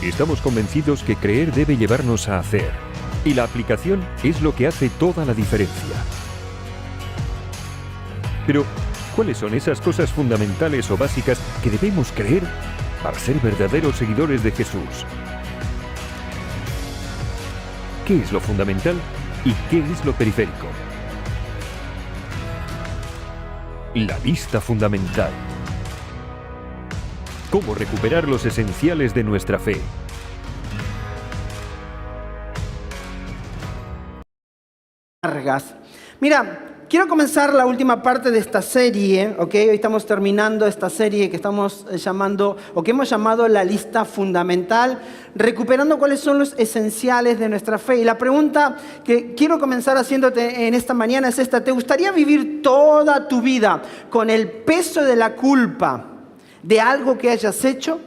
Estamos convencidos que creer debe llevarnos a hacer, y la aplicación es lo que hace toda la diferencia. Pero, ¿cuáles son esas cosas fundamentales o básicas que debemos creer para ser verdaderos seguidores de Jesús? ¿Qué es lo fundamental y qué es lo periférico? La lista fundamental. ¿Cómo recuperar los esenciales de nuestra fe? Mira, quiero comenzar la última parte de esta serie, ¿ok? Hoy estamos terminando esta serie que estamos llamando, o que hemos llamado la lista fundamental, recuperando cuáles son los esenciales de nuestra fe. Y la pregunta que quiero comenzar haciéndote en esta mañana es esta: ¿te gustaría vivir toda tu vida con el peso de la culpa de algo que hayas hecho?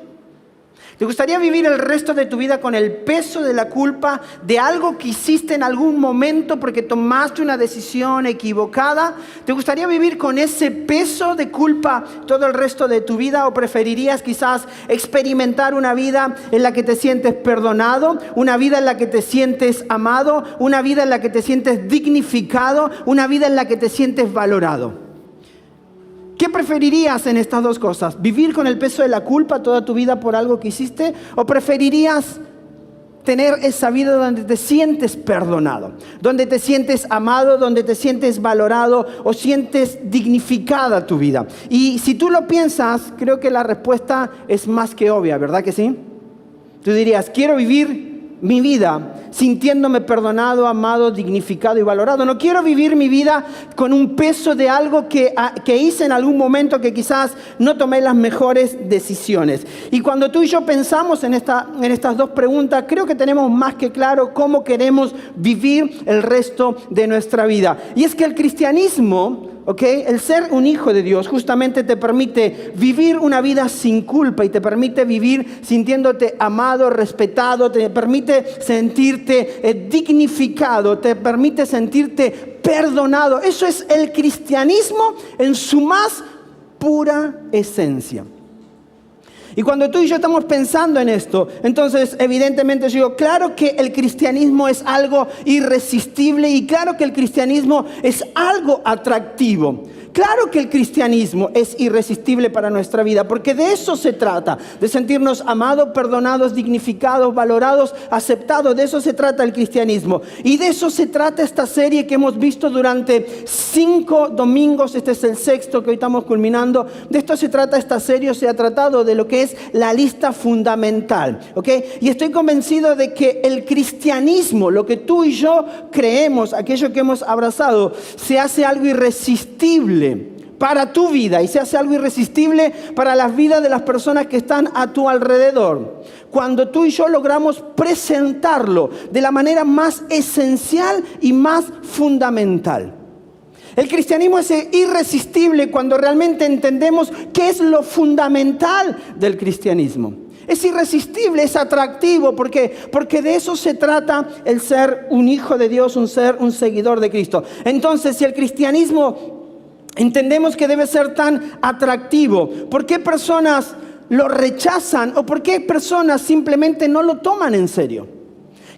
¿Te gustaría vivir el resto de tu vida con el peso de la culpa de algo que hiciste en algún momento porque tomaste una decisión equivocada? ¿Te gustaría vivir con ese peso de culpa todo el resto de tu vida? ¿O preferirías quizás experimentar una vida en la que te sientes perdonado, una vida en la que te sientes amado, una vida en la que te sientes dignificado, una vida en la que te sientes valorado? ¿Qué preferirías en estas dos cosas? ¿Vivir con el peso de la culpa toda tu vida por algo que hiciste? ¿O preferirías tener esa vida donde te sientes perdonado, donde te sientes amado, donde te sientes valorado o sientes dignificada tu vida? Y si tú lo piensas, creo que la respuesta es más que obvia, ¿verdad que sí? Tú dirías: quiero vivir mi vida sintiéndome perdonado, amado, dignificado y valorado. No quiero vivir mi vida con un peso de algo que hice en algún momento que quizás no tomé las mejores decisiones. Y cuando tú y yo pensamos en estas dos preguntas, creo que tenemos más que claro cómo queremos vivir el resto de nuestra vida. Y es que el cristianismo, el ser un hijo de Dios justamente te permite vivir una vida sin culpa y te permite vivir sintiéndote amado, respetado, te permite sentirte dignificado, te permite sentirte perdonado. Eso es el cristianismo en su más pura esencia. Y cuando tú y yo estamos pensando en esto, entonces evidentemente yo digo, claro que el cristianismo es algo irresistible y claro que el cristianismo es algo atractivo. Claro que el cristianismo es irresistible para nuestra vida, porque de eso se trata, de sentirnos amados, perdonados, dignificados, valorados, aceptados. De eso se trata el cristianismo. Y de eso se trata esta serie que hemos visto durante 5 domingos. Este es el 6º que hoy estamos culminando. De esto se trata esta serie, se ha tratado de lo que es la lista fundamental, ¿ok? Y estoy convencido de que el cristianismo, lo que tú y yo creemos, aquello que hemos abrazado, se hace algo irresistible para tu vida y se hace algo irresistible para las vidas de las personas que están a tu alrededor. Cuando tú y yo logramos presentarlo de la manera más esencial y más fundamental. El cristianismo es irresistible cuando realmente entendemos qué es lo fundamental del cristianismo. Es irresistible, es atractivo, porque de eso se trata el ser un hijo de Dios, un seguidor de Cristo. Entonces, si el cristianismo entendemos que debe ser tan atractivo, ¿por qué personas lo rechazan o por qué personas simplemente no lo toman en serio?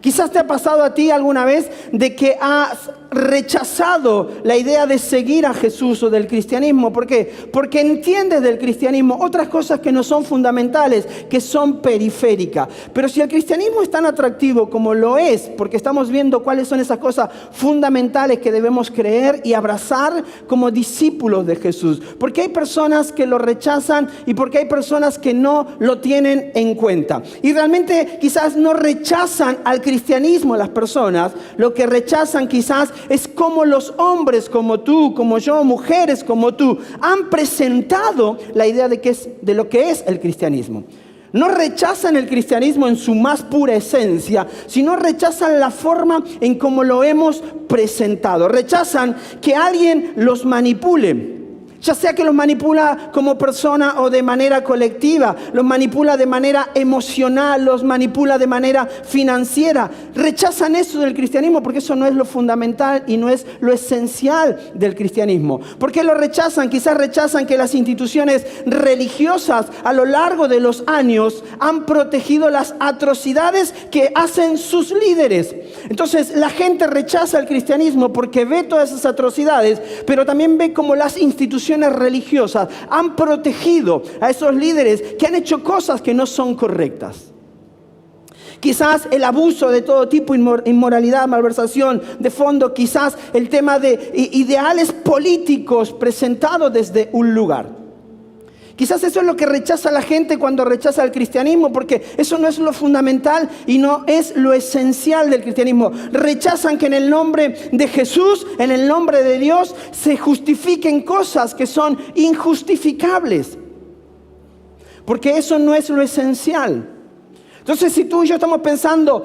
Quizás te ha pasado a ti alguna vez de que has rechazado la idea de seguir a Jesús o del cristianismo. ¿Por qué? Porque entiendes del cristianismo otras cosas que no son fundamentales, que son periféricas. Pero si el cristianismo es tan atractivo como lo es, porque estamos viendo cuáles son esas cosas fundamentales que debemos creer y abrazar como discípulos de Jesús. Porque hay personas que lo rechazan y porque hay personas que no lo tienen en cuenta. Y realmente quizás no rechazan al cristianismo las personas, lo que rechazan quizás es como los hombres como tú, como yo, mujeres como tú, han presentado la idea de lo que es el cristianismo. No rechazan el cristianismo en su más pura esencia, sino rechazan la forma en cómo lo hemos presentado. Rechazan que alguien los manipule. Ya sea que los manipula como persona o de manera colectiva, los manipula de manera emocional, los manipula de manera financiera. Rechazan eso del cristianismo porque eso no es lo fundamental y no es lo esencial del cristianismo. ¿Por qué lo rechazan? Quizás rechazan que las instituciones religiosas a lo largo de los años han protegido las atrocidades que hacen sus líderes. Entonces la gente rechaza el cristianismo porque ve todas esas atrocidades, pero también ve como las instituciones religiosas han protegido a esos líderes que han hecho cosas que no son correctas. Quizás el abuso de todo tipo, inmoralidad, malversación de fondo, quizás el tema de ideales políticos presentados desde un lugar. Quizás eso es lo que rechaza la gente cuando rechaza el cristianismo, porque eso no es lo fundamental y no es lo esencial del cristianismo. Rechazan que en el nombre de Jesús, en el nombre de Dios, se justifiquen cosas que son injustificables, porque eso no es lo esencial. Entonces, si tú y yo estamos pensando,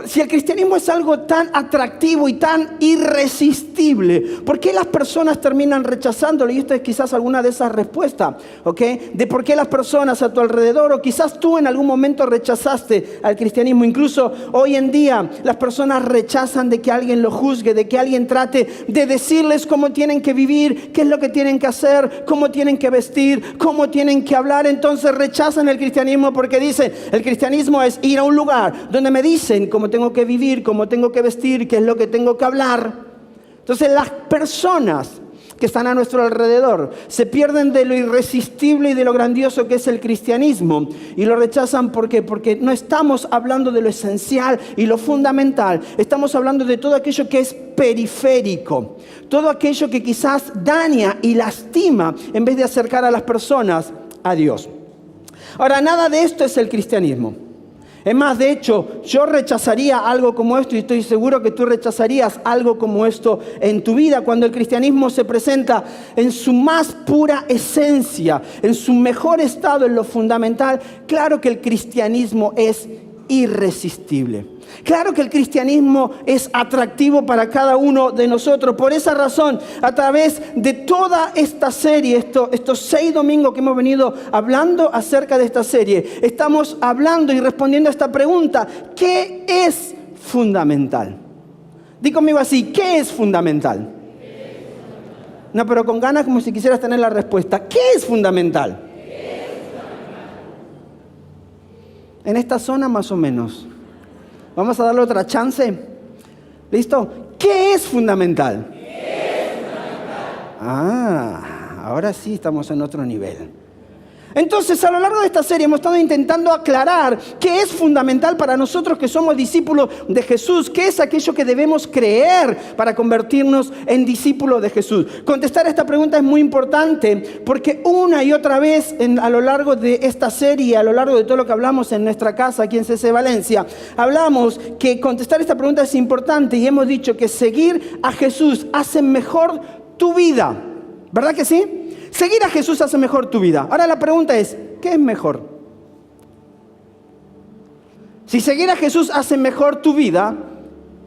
si el cristianismo es algo tan atractivo y tan irresistible, ¿por qué las personas terminan rechazándolo? Y esto es quizás alguna de esas respuestas, ¿ok? De por qué las personas a tu alrededor, o quizás tú en algún momento rechazaste al cristianismo. Incluso hoy en día las personas rechazan de que alguien lo juzgue, de que alguien trate de decirles cómo tienen que vivir, qué es lo que tienen que hacer, cómo tienen que vestir, cómo tienen que hablar. Entonces rechazan el cristianismo porque dicen, el cristianismo es ir a un lugar donde me dicen cómo tengo que vivir, cómo tengo que vestir, qué es lo que tengo que hablar. Entonces las personas que están a nuestro alrededor se pierden de lo irresistible y de lo grandioso que es el cristianismo y lo rechazan. ¿Por qué? Porque no estamos hablando de lo esencial y lo fundamental. Estamos hablando de todo aquello que es periférico, todo aquello que quizás daña y lastima en vez de acercar a las personas a Dios. Ahora, nada de esto es el cristianismo. Es más, de hecho, yo rechazaría algo como esto y estoy seguro que tú rechazarías algo como esto en tu vida cuando el cristianismo se presenta en su más pura esencia, en su mejor estado, en lo fundamental. Claro que el cristianismo es irresistible. Claro que el cristianismo es atractivo para cada uno de nosotros. Por esa razón, a través de toda esta serie, estos 6 domingos que hemos venido hablando acerca de esta serie, estamos hablando y respondiendo a esta pregunta: ¿qué es fundamental? Di conmigo así: ¿qué es fundamental? No, pero con ganas, como si quisieras tener la respuesta. ¿Qué es fundamental? En esta zona más o menos. Vamos a darle otra chance. ¿Listo? ¿Qué es fundamental? Ahora sí estamos en otro nivel. Entonces, a lo largo de esta serie hemos estado intentando aclarar qué es fundamental para nosotros que somos discípulos de Jesús, qué es aquello que debemos creer para convertirnos en discípulos de Jesús. Contestar esta pregunta es muy importante porque una y otra vez a lo largo de esta serie, a lo largo de todo lo que hablamos en nuestra casa aquí en CC Valencia, hablamos que contestar esta pregunta es importante y hemos dicho que seguir a Jesús hace mejor tu vida. ¿Verdad que sí? Seguir a Jesús hace mejor tu vida. Ahora la pregunta es, ¿qué es mejor? Si seguir a Jesús hace mejor tu vida,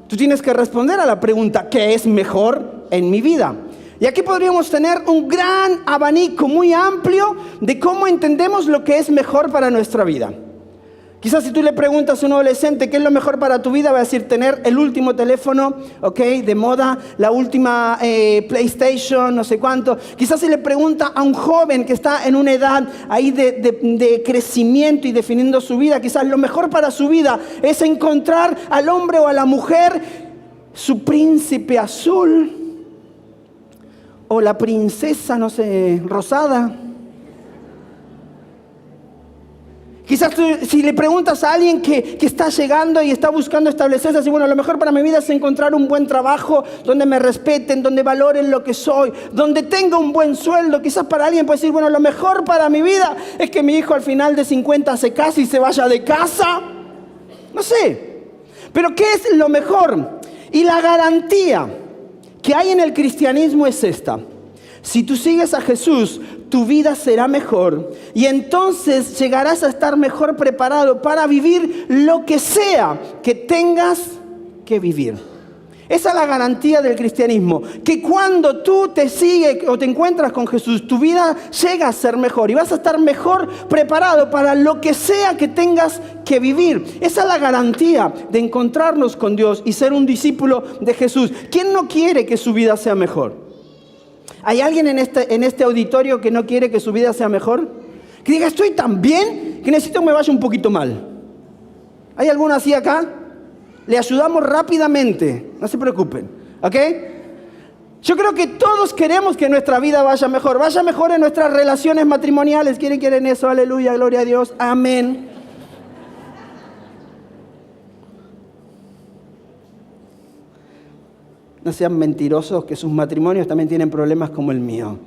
tú tienes que responder a la pregunta, ¿qué es mejor en mi vida? Y aquí podríamos tener un gran abanico muy amplio de cómo entendemos lo que es mejor para nuestra vida. Quizás si tú le preguntas a un adolescente qué es lo mejor para tu vida, va a decir tener el último teléfono, de moda, la última PlayStation, no sé cuánto. Quizás si le pregunta a un joven que está en una edad ahí de crecimiento y definiendo su vida, quizás lo mejor para su vida es encontrar al hombre o a la mujer, su príncipe azul o la princesa, no sé, rosada. Quizás si le preguntas a alguien que está llegando y está buscando establecerse así, bueno, lo mejor para mi vida es encontrar un buen trabajo donde me respeten, donde valoren lo que soy, donde tenga un buen sueldo. Quizás para alguien puede decir, bueno, lo mejor para mi vida es que mi hijo al final de 50 se case y se vaya de casa. No sé. Pero ¿qué es lo mejor? Y la garantía que hay en el cristianismo es esta. Si tú sigues a Jesús, tu vida será mejor y entonces llegarás a estar mejor preparado para vivir lo que sea que tengas que vivir. Esa es la garantía del cristianismo, que cuando tú te sigues o te encuentras con Jesús, tu vida llega a ser mejor y vas a estar mejor preparado para lo que sea que tengas que vivir. Esa es la garantía de encontrarnos con Dios y ser un discípulo de Jesús. ¿Quién no quiere que su vida sea mejor? ¿Hay alguien en este auditorio que no quiere que su vida sea mejor? Que diga, estoy tan bien que necesito que me vaya un poquito mal. ¿Hay alguno así acá? Le ayudamos rápidamente, no se preocupen, ¿ok? Yo creo que todos queremos que nuestra vida vaya mejor en nuestras relaciones matrimoniales. ¿Quieren eso? Aleluya, gloria a Dios, amén. No sean mentirosos, que sus matrimonios también tienen problemas como el mío.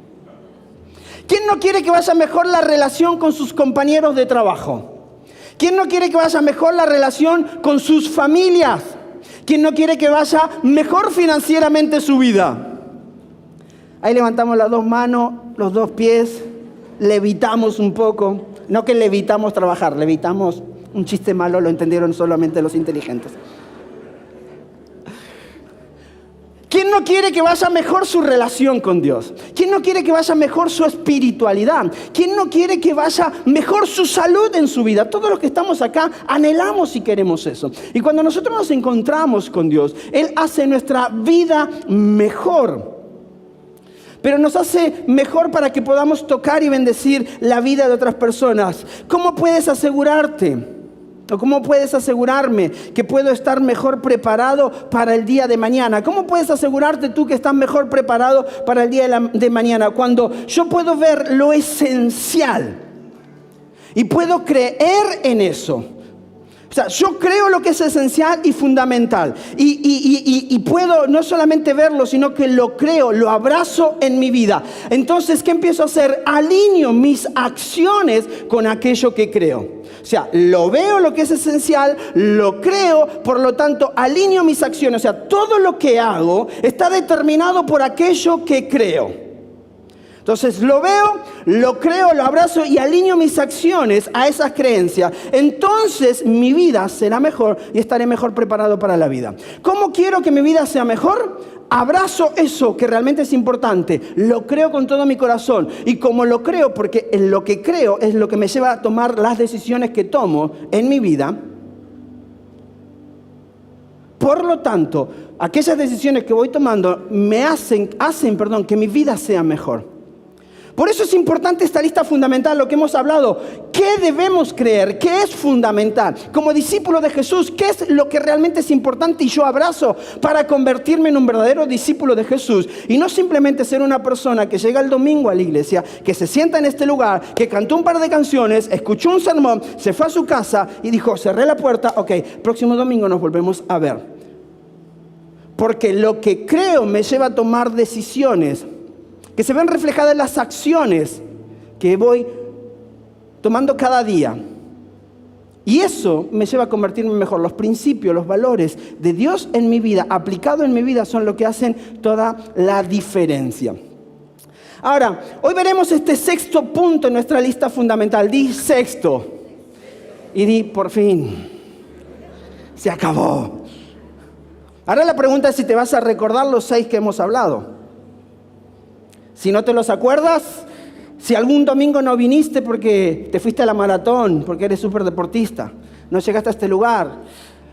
¿Quién no quiere que vaya mejor la relación con sus compañeros de trabajo? ¿Quién no quiere que vaya mejor la relación con sus familias? ¿Quién no quiere que vaya mejor financieramente su vida? Ahí levantamos las dos manos, los dos pies, levitamos un poco. No que levitamos trabajar, levitamos un chiste malo, lo entendieron solamente los inteligentes. ¿Quién no quiere que vaya mejor su relación con Dios? ¿Quién no quiere que vaya mejor su espiritualidad? ¿Quién no quiere que vaya mejor su salud en su vida? Todos los que estamos acá anhelamos y queremos eso. Y cuando nosotros nos encontramos con Dios, Él hace nuestra vida mejor. Pero nos hace mejor para que podamos tocar y bendecir la vida de otras personas. ¿Cómo puedes asegurarte? ¿O cómo puedes asegurarme que puedo estar mejor preparado para el día de mañana? ¿Cómo puedes asegurarte tú que estás mejor preparado para el día de mañana? Cuando yo puedo ver lo esencial y puedo creer en eso. O sea, yo creo lo que es esencial y fundamental. Y puedo no solamente verlo, sino que lo creo, lo abrazo en mi vida. Entonces, ¿qué empiezo a hacer? Alineo mis acciones con aquello que creo. O sea, lo veo lo que es esencial, lo creo, por lo tanto, alineo mis acciones. O sea, todo lo que hago está determinado por aquello que creo. Entonces lo veo, lo creo, lo abrazo y alineo mis acciones a esas creencias. Entonces mi vida será mejor y estaré mejor preparado para la vida. ¿Cómo quiero que mi vida sea mejor? Abrazo eso que realmente es importante. Lo creo con todo mi corazón. Y como lo creo, porque en lo que creo es lo que me lleva a tomar las decisiones que tomo en mi vida. Por lo tanto, aquellas decisiones que voy tomando me hacen que mi vida sea mejor. Por eso es importante esta lista fundamental, lo que hemos hablado. ¿Qué debemos creer? ¿Qué es fundamental? Como discípulo de Jesús, ¿qué es lo que realmente es importante y yo abrazo para convertirme en un verdadero discípulo de Jesús? Y no simplemente ser una persona que llega el domingo a la iglesia, que se sienta en este lugar, que cantó un par de canciones, escuchó un sermón, se fue a su casa y dijo, cerré la puerta, ok, próximo domingo nos volvemos a ver. Porque lo que creo me lleva a tomar decisiones que se ven reflejadas en las acciones que voy tomando cada día. Y eso me lleva a convertirme mejor. Los principios, los valores de Dios en mi vida, aplicados en mi vida, son lo que hacen toda la diferencia. Ahora, hoy veremos este sexto punto en nuestra lista fundamental. Di sexto. Y di, por fin, se acabó. Ahora la pregunta es si te vas a recordar los 6 que hemos hablado. Si no te los acuerdas, si algún domingo no viniste porque te fuiste a la maratón, porque eres súper deportista, no llegaste a este lugar,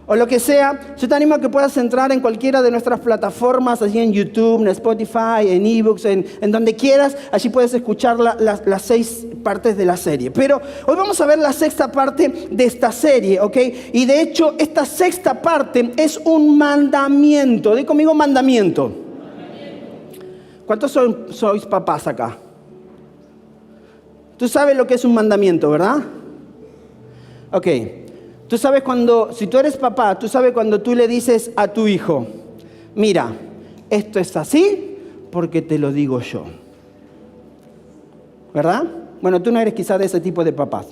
o lo que sea, yo te animo a que puedas entrar en cualquiera de nuestras plataformas, así en YouTube, en Spotify, en eBooks, en donde quieras, allí puedes escuchar las 6 partes de la serie. Pero hoy vamos a ver la sexta parte de esta serie, ¿ok? Y de hecho, esta sexta parte es un mandamiento. Di conmigo mandamiento. ¿Cuántos sois papás acá? Tú sabes lo que es un mandamiento, ¿verdad? Ok. Tú sabes si tú eres papá, tú sabes cuando tú le dices a tu hijo, mira, esto es así porque te lo digo yo. ¿Verdad? Bueno, tú no eres quizás de ese tipo de papás.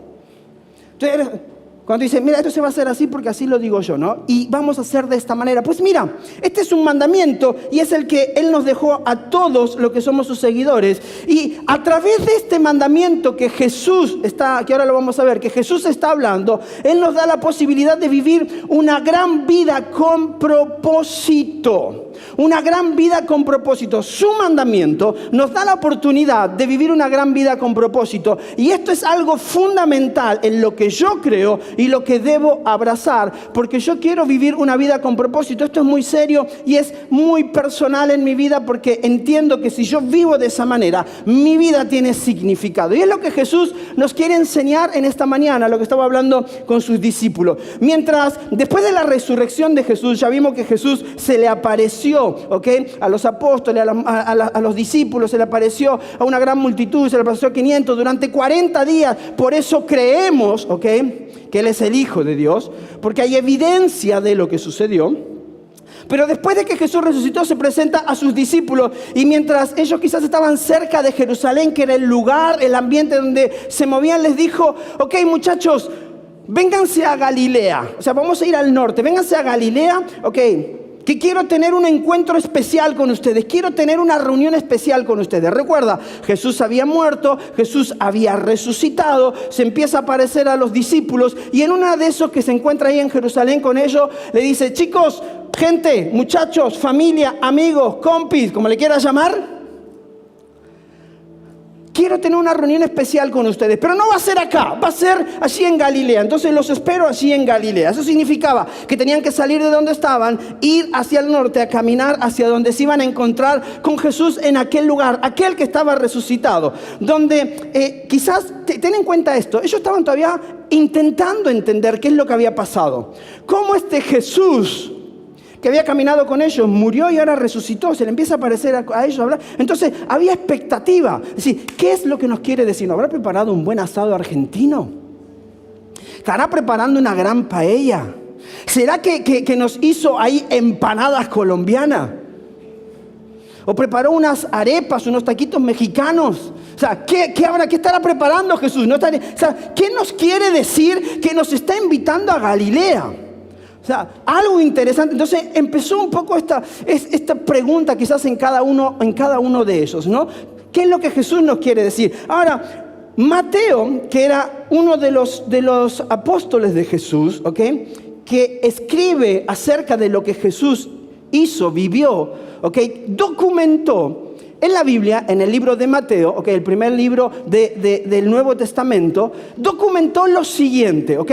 Cuando dice, mira, esto se va a hacer así porque así lo digo yo, ¿no? Y vamos a hacer de esta manera. Pues mira, este es un mandamiento y es el que Él nos dejó a todos los que somos sus seguidores. Y a través de este mandamiento que Jesús está, que ahora lo vamos a ver, que Jesús está hablando, Él nos da la posibilidad de vivir una gran vida con propósito. Una gran vida con propósito. Su mandamiento nos da la oportunidad de vivir una gran vida con propósito. Y esto es algo fundamental en lo que yo creo y lo que debo abrazar, porque yo quiero vivir una vida con propósito. Esto es muy serio y es muy personal en mi vida, porque entiendo que si yo vivo de esa manera, mi vida tiene significado. Y es lo que Jesús nos quiere enseñar en esta mañana, lo que estaba hablando con sus discípulos. Mientras, después de la resurrección de Jesús, ya vimos que Jesús se le apareció, ¿ok?, a los apóstoles, a los discípulos, se le apareció a una gran multitud, se le apareció a 500 durante 40 días. Por eso creemos, ¿ok?, que Él es el Hijo de Dios, porque hay evidencia de lo que sucedió. Pero después de que Jesús resucitó, se presenta a sus discípulos, y mientras ellos quizás estaban cerca de Jerusalén, que era el lugar, el ambiente donde se movían, les dijo, ok, muchachos, vénganse a Galilea. O sea, vamos a ir al norte, vénganse a Galilea, ok, que quiero tener un encuentro especial con ustedes, quiero tener una reunión especial con ustedes. Recuerda, Jesús había muerto, Jesús había resucitado, se empieza a aparecer a los discípulos, y en una de esos que se encuentra ahí en Jerusalén con ellos, le dice, chicos, gente, muchachos, familia, amigos, compis, como le quieras llamar, quiero tener una reunión especial con ustedes, pero no va a ser acá, va a ser allí en Galilea. Entonces los espero allí en Galilea. Eso significaba que tenían que salir de donde estaban, ir hacia el norte, a caminar hacia donde se iban a encontrar con Jesús en aquel lugar, aquel que estaba resucitado. Donde quizás, ten en cuenta esto, ellos estaban todavía intentando entender qué es lo que había pasado. Cómo este Jesús que había caminado con ellos, murió y ahora resucitó, se le empieza a aparecer a ellos hablar. Entonces había expectativa. Es decir, ¿qué es lo que nos quiere decir? ¿Nos habrá preparado un buen asado argentino? ¿Estará preparando una gran paella? ¿Será que nos hizo ahí empanadas colombianas? ¿O preparó unas arepas, unos taquitos mexicanos? O sea, ¿qué estará preparando Jesús? O sea, ¿qué nos quiere decir que nos está invitando a Galilea? O sea, algo interesante. Entonces empezó un poco esta pregunta quizás en cada uno de ellos, ¿no? ¿Qué es lo que Jesús nos quiere decir? Ahora, Mateo, que era uno de los apóstoles de Jesús, ¿ok?, que escribe acerca de lo que Jesús hizo, vivió, ¿ok?, documentó en la Biblia, en el libro de Mateo, okay, el primer libro del Nuevo Testamento, documentó lo siguiente, ¿ok?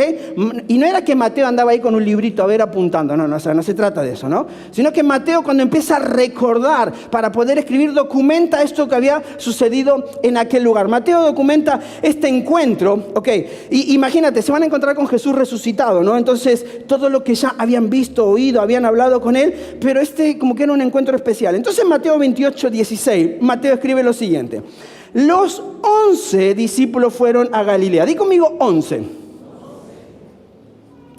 Y no era que Mateo andaba ahí con un librito a ver apuntando, no, o sea, no se trata de eso, ¿no? Sino que Mateo, cuando empieza a recordar para poder escribir, documenta esto que había sucedido en aquel lugar. Mateo documenta este encuentro, ¿ok? Y imagínate, se van a encontrar con Jesús resucitado, ¿no? Entonces, todo lo que ya habían visto, oído, habían hablado con Él, pero como que era un encuentro especial. Entonces, Mateo 28:16, Mateo escribe lo siguiente: los 11 discípulos fueron a Galilea. Di conmigo 11.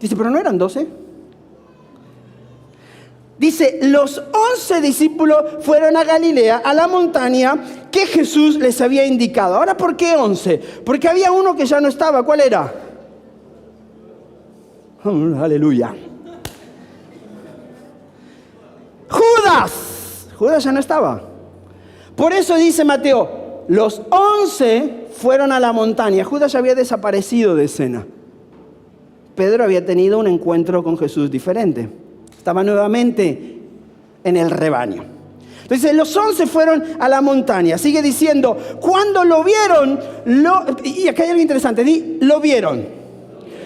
Dice, pero no eran 12. Dice, los 11 discípulos fueron a Galilea, a la montaña que Jesús les había indicado. Ahora, ¿por qué 11? Porque había uno que ya no estaba. ¿Cuál era? Aleluya. Judas ya no estaba. Por eso dice Mateo, los 11 fueron a la montaña. Judas ya había desaparecido de escena. Pedro había tenido un encuentro con Jesús diferente. Estaba nuevamente en el rebaño. Entonces los 11 fueron a la montaña. Sigue diciendo, cuando lo vieron, y acá hay algo interesante, lo vieron.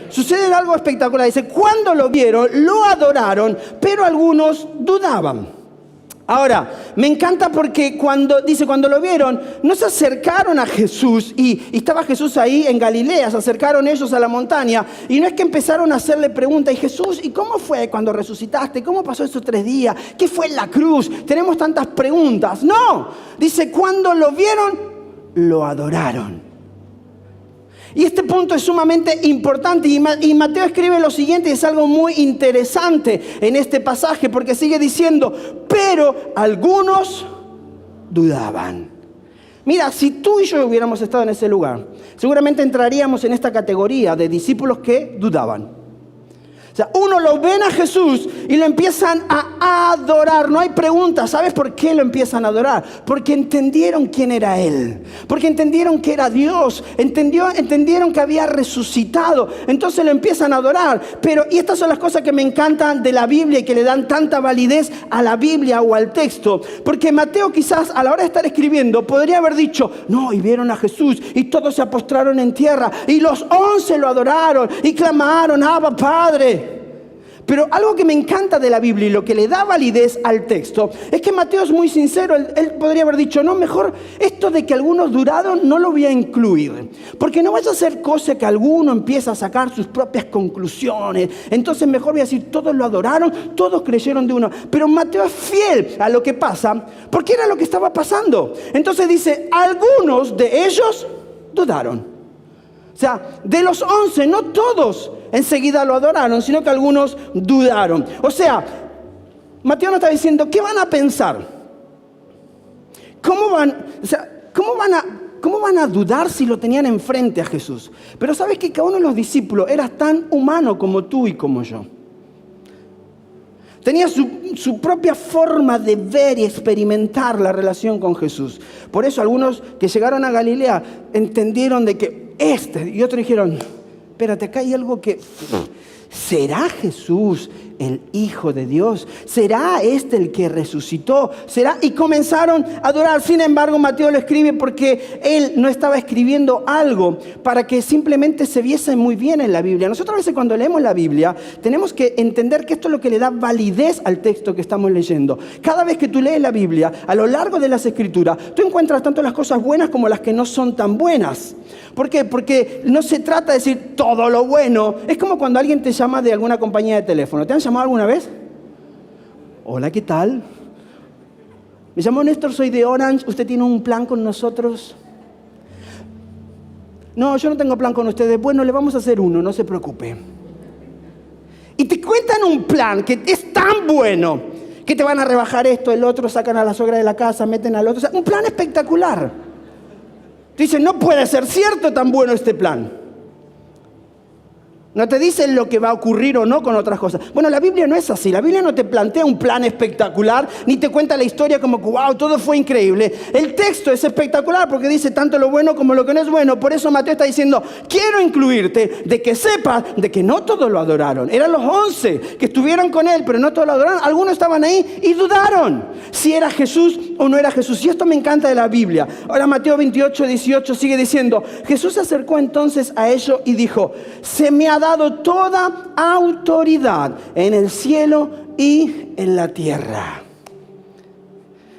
Sucede algo espectacular. Dice, cuando lo vieron, lo adoraron, pero algunos dudaban. Ahora, me encanta porque cuando lo vieron, no se acercaron a Jesús y estaba Jesús ahí en Galilea, se acercaron ellos a la montaña y no es que empezaron a hacerle preguntas, y Jesús, ¿y cómo fue cuando resucitaste? ¿Cómo pasó esos 3 días? ¿Qué fue en la cruz? Tenemos tantas preguntas. No, dice, cuando lo vieron, lo adoraron. Y este punto es sumamente importante y Mateo escribe lo siguiente, y es algo muy interesante en este pasaje, porque sigue diciendo, pero algunos dudaban. Mira, si tú y yo hubiéramos estado en ese lugar, seguramente entraríamos en esta categoría de discípulos que dudaban. O sea, uno lo ven a Jesús y lo empiezan a adorar. No hay pregunta. ¿Sabes por qué lo empiezan a adorar? Porque entendieron quién era Él. Porque entendieron que era Dios. Entendieron que había resucitado. Entonces lo empiezan a adorar. Y estas son las cosas que me encantan de la Biblia y que le dan tanta validez a la Biblia o al texto. Porque Mateo quizás a la hora de estar escribiendo podría haber dicho, no, y vieron a Jesús y todos se postraron en tierra. Y los 11 lo adoraron y clamaron, Abba, Padre. Pero algo que me encanta de la Biblia y lo que le da validez al texto es que Mateo es muy sincero. Él podría haber dicho, no, mejor esto de que algunos duraron no lo voy a incluir. Porque no vaya a ser cosa que alguno empiece a sacar sus propias conclusiones. Entonces mejor voy a decir, todos lo adoraron, todos creyeron de uno. Pero Mateo es fiel a lo que pasa, porque era lo que estaba pasando. Entonces dice, algunos de ellos dudaron. O sea, de los 11, no todos enseguida lo adoraron, sino que algunos dudaron. O sea, Mateo nos está diciendo, ¿qué van a pensar? ¿Cómo van a dudar si lo tenían enfrente a Jesús? Pero sabes que cada uno de los discípulos era tan humano como tú y como yo. Tenía su propia forma de ver y experimentar la relación con Jesús. Por eso algunos que llegaron a Galilea entendieron de que y otros dijeron, espérate, acá hay algo que... ¿Será Jesús el Hijo de Dios? ¿Será el que resucitó? ¿Será? Y comenzaron a adorar. Sin embargo, Mateo lo escribe porque él no estaba escribiendo algo para que simplemente se viese muy bien en la Biblia. Nosotros a veces cuando leemos la Biblia tenemos que entender que esto es lo que le da validez al texto que estamos leyendo. Cada vez que tú lees la Biblia, a lo largo de las Escrituras, tú encuentras tanto las cosas buenas como las que no son tan buenas. ¿Por qué? Porque no se trata de decir todo lo bueno. Es como cuando alguien te llama de alguna compañía de teléfono. ¿Te han llamado alguna vez? Hola, ¿qué tal? Me llamo Néstor, soy de Orange. ¿Usted tiene un plan con nosotros? No, yo no tengo plan con ustedes. Bueno, le vamos a hacer uno, no se preocupe. Y te cuentan un plan que es tan bueno que te van a rebajar esto, el otro, sacan a la suegra de la casa, meten al otro. O sea, un plan espectacular. Tú dices, no puede ser cierto tan bueno este plan. No te dicen lo que va a ocurrir o no con otras cosas. Bueno, la Biblia no es así. La Biblia no te plantea un plan espectacular, ni te cuenta la historia como que, wow, todo fue increíble. El texto es espectacular porque dice tanto lo bueno como lo que no es bueno. Por eso Mateo está diciendo, quiero incluirte de que sepas de que no todos lo adoraron. Eran los 11 que estuvieron con él, pero no todos lo adoraron. Algunos estaban ahí y dudaron si era Jesús o no era Jesús. Y esto me encanta de la Biblia. Ahora Mateo 28, 18 sigue diciendo, Jesús se acercó entonces a ellos y dijo, se me ha dado toda autoridad en el cielo y en la tierra.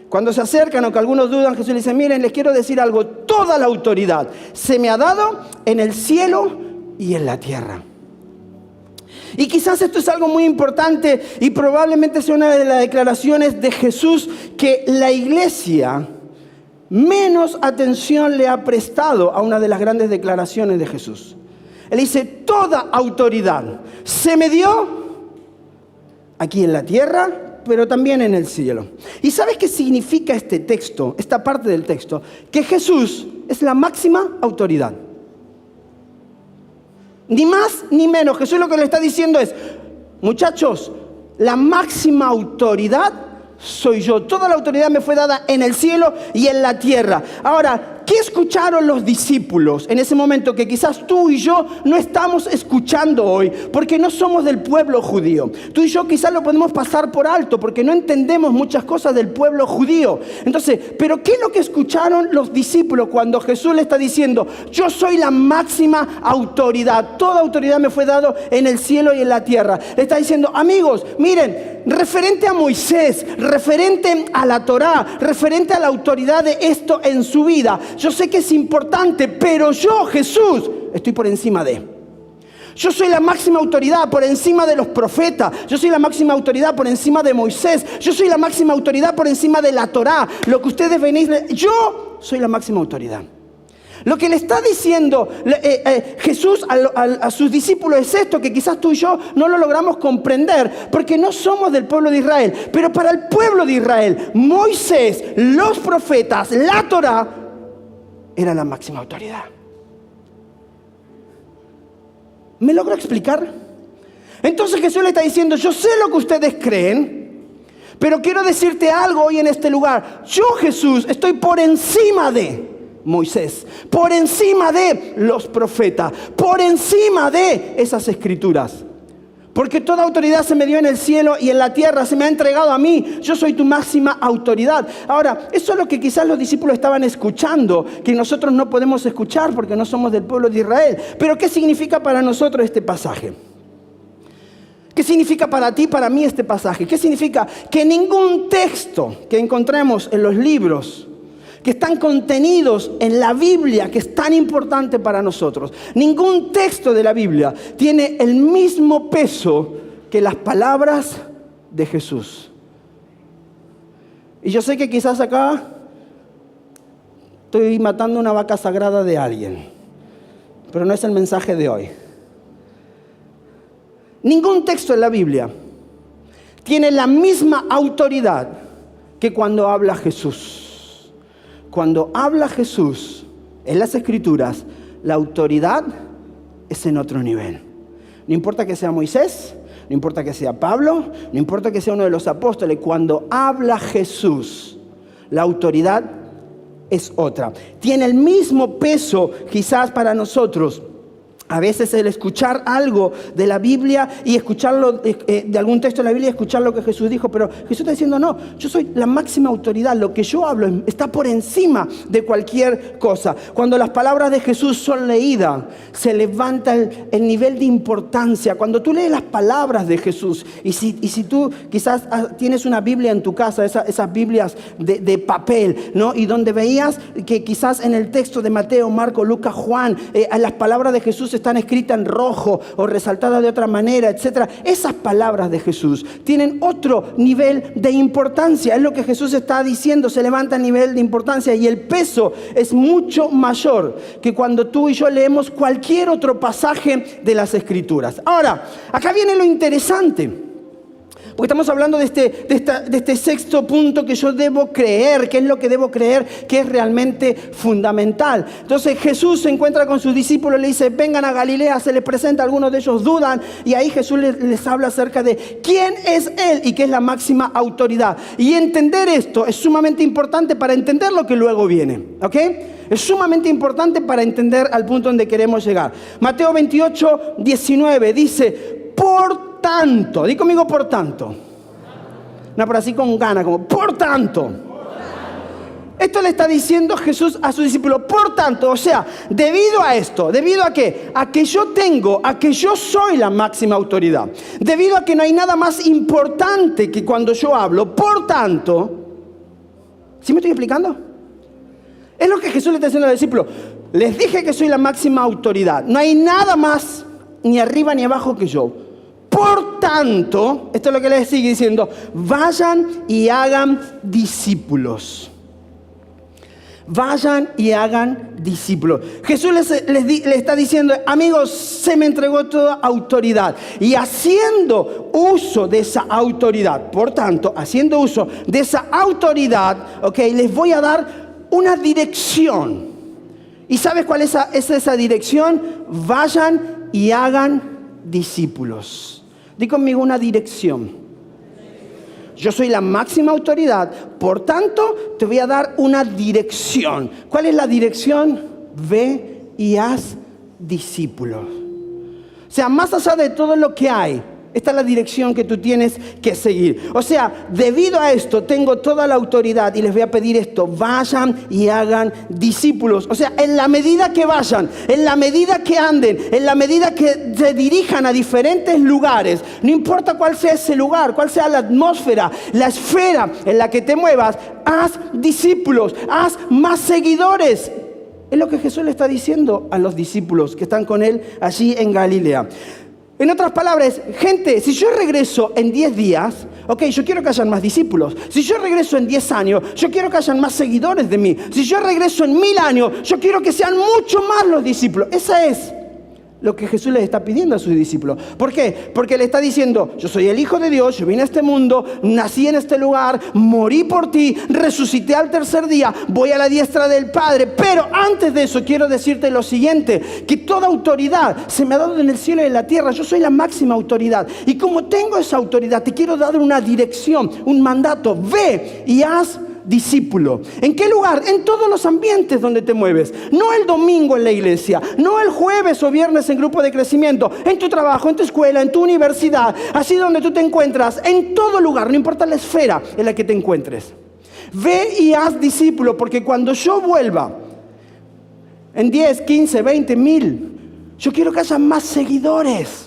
Cuando se acercan o que algunos dudan, Jesús les dice, miren, les quiero decir algo, toda la autoridad se me ha dado en el cielo y en la tierra. Y quizás esto es algo muy importante y probablemente sea una de las declaraciones de Jesús que la iglesia menos atención le ha prestado a una de las grandes declaraciones de Jesús. Él dice, toda autoridad se me dio aquí en la tierra, pero también en el cielo. ¿Y sabes qué significa este texto, esta parte del texto? Que Jesús es la máxima autoridad. Ni más ni menos. Jesús lo que le está diciendo es, muchachos, la máxima autoridad soy yo. Toda la autoridad me fue dada en el cielo y en la tierra. Ahora, ¿qué escucharon los discípulos en ese momento que quizás tú y yo no estamos escuchando hoy? Porque no somos del pueblo judío. Tú y yo quizás lo podemos pasar por alto porque no entendemos muchas cosas del pueblo judío. Entonces, ¿pero qué es lo que escucharon los discípulos cuando Jesús le está diciendo, yo soy la máxima autoridad, toda autoridad me fue dado en el cielo y en la tierra? Le está diciendo, amigos, miren, referente a Moisés, referente a la Torá, referente a la autoridad de esto en su vida, yo sé que es importante, pero yo, Jesús, estoy por encima de. Yo soy la máxima autoridad por encima de los profetas. Yo soy la máxima autoridad por encima de Moisés. Yo soy la máxima autoridad por encima de la Torá. Lo que ustedes venís, yo soy la máxima autoridad. Lo que le está diciendo Jesús a sus discípulos es esto, que quizás tú y yo no lo logramos comprender porque no somos del pueblo de Israel. Pero para el pueblo de Israel, Moisés, los profetas, la Torá, era la máxima autoridad. ¿Me logro explicar? Entonces Jesús le está diciendo, yo sé lo que ustedes creen, pero quiero decirte algo hoy en este lugar. Yo, Jesús, estoy por encima de Moisés, por encima de los profetas, por encima de esas escrituras. Porque toda autoridad se me dio en el cielo y en la tierra, se me ha entregado a mí. Yo soy tu máxima autoridad. Ahora, eso es lo que quizás los discípulos estaban escuchando, que nosotros no podemos escuchar porque no somos del pueblo de Israel. Pero ¿qué significa para nosotros este pasaje? ¿Qué significa para ti y para mí este pasaje? ¿Qué significa? Que ningún texto que encontremos en los libros que están contenidos en la Biblia, que es tan importante para nosotros, ningún texto de la Biblia tiene el mismo peso que las palabras de Jesús. Y yo sé que quizás acá estoy matando una vaca sagrada de alguien, pero no es el mensaje de hoy. Ningún texto en la Biblia tiene la misma autoridad que cuando habla Jesús. Cuando habla Jesús en las Escrituras, la autoridad es en otro nivel. No importa que sea Moisés, no importa que sea Pablo, no importa que sea uno de los apóstoles. Cuando habla Jesús, la autoridad es otra. Tiene el mismo peso quizás para nosotros. A veces el escuchar algo de la Biblia y escucharlo de algún texto de la Biblia y escuchar lo que Jesús dijo. Pero Jesús está diciendo, no, yo soy la máxima autoridad. Lo que yo hablo está por encima de cualquier cosa. Cuando las palabras de Jesús son leídas, se levanta el nivel de importancia. Cuando tú lees las palabras de Jesús, y si tú quizás tienes una Biblia en tu casa, esas Biblias de papel, ¿no? Y donde veías que quizás en el texto de Mateo, Marco, Lucas, Juan, las palabras de Jesús están escritas en rojo o resaltadas de otra manera, etc. Esas palabras de Jesús tienen otro nivel de importancia. Es lo que Jesús está diciendo, se levanta el nivel de importancia y el peso es mucho mayor que cuando tú y yo leemos cualquier otro pasaje de las Escrituras. Ahora, acá viene lo interesante. Porque estamos hablando de este sexto punto que yo debo creer, que es lo que debo creer, que es realmente fundamental. Entonces Jesús se encuentra con sus discípulos, le dice, vengan a Galilea, se les presenta, algunos de ellos dudan, y ahí Jesús les habla acerca de quién es Él y qué es la máxima autoridad. Y entender esto es sumamente importante para entender lo que luego viene, ¿ok? Es sumamente importante para entender al punto donde queremos llegar. Mateo 28, 19 dice, por tanto, di conmigo por tanto. No, pero así con ganas, como por tanto. Esto le está diciendo Jesús a sus discípulos, por tanto, o sea, debido a esto, ¿debido a qué? A que yo soy la máxima autoridad. Debido a que no hay nada más importante que cuando yo hablo, por tanto, ¿sí me estoy explicando? Es lo que Jesús le está diciendo a los discípulos. Les dije que soy la máxima autoridad. No hay nada más, ni arriba ni abajo que yo. Por tanto, esto es lo que les sigue diciendo, vayan y hagan discípulos. Vayan y hagan discípulos. Jesús les está diciendo, amigos, se me entregó toda autoridad. Y haciendo uso de esa autoridad, por tanto, haciendo uso de esa autoridad, les voy a dar una dirección. ¿Y sabes cuál es esa dirección? Vayan y hagan discípulos. Di conmigo una dirección. Yo soy la máxima autoridad, por tanto, te voy a dar una dirección. ¿Cuál es la dirección? Ve y haz discípulos. O sea, más allá de todo lo que hay, esta es la dirección que tú tienes que seguir. O sea, debido a esto, tengo toda la autoridad y les voy a pedir esto. Vayan y hagan discípulos. O sea, en la medida que vayan, en la medida que anden, en la medida que se dirijan a diferentes lugares, no importa cuál sea ese lugar, cuál sea la atmósfera, la esfera en la que te muevas, haz discípulos, haz más seguidores. Es lo que Jesús le está diciendo a los discípulos que están con Él allí en Galilea. En otras palabras, gente, si yo regreso en 10 días, yo quiero que hayan más discípulos. Si yo regreso en 10 años, yo quiero que hayan más seguidores de mí. Si yo regreso en 1000 años, yo quiero que sean mucho más los discípulos. Esa es lo que Jesús les está pidiendo a sus discípulos. ¿Por qué? Porque le está diciendo, yo soy el Hijo de Dios, yo vine a este mundo, nací en este lugar, morí por ti, resucité al tercer día, voy a la diestra del Padre. Pero antes de eso quiero decirte lo siguiente, que toda autoridad se me ha dado en el cielo y en la tierra. Yo soy la máxima autoridad. Y como tengo esa autoridad, te quiero dar una dirección, un mandato. Ve y haz discípulo. ¿En qué lugar? En todos los ambientes donde te mueves. No el domingo en la iglesia, no el jueves o viernes en grupo de crecimiento, en tu trabajo, en tu escuela, en tu universidad, así donde tú te encuentras, en todo lugar, no importa la esfera en la que te encuentres. Ve y haz discípulo, porque cuando yo vuelva en 10, 15, 20 mil, yo quiero que haya más seguidores.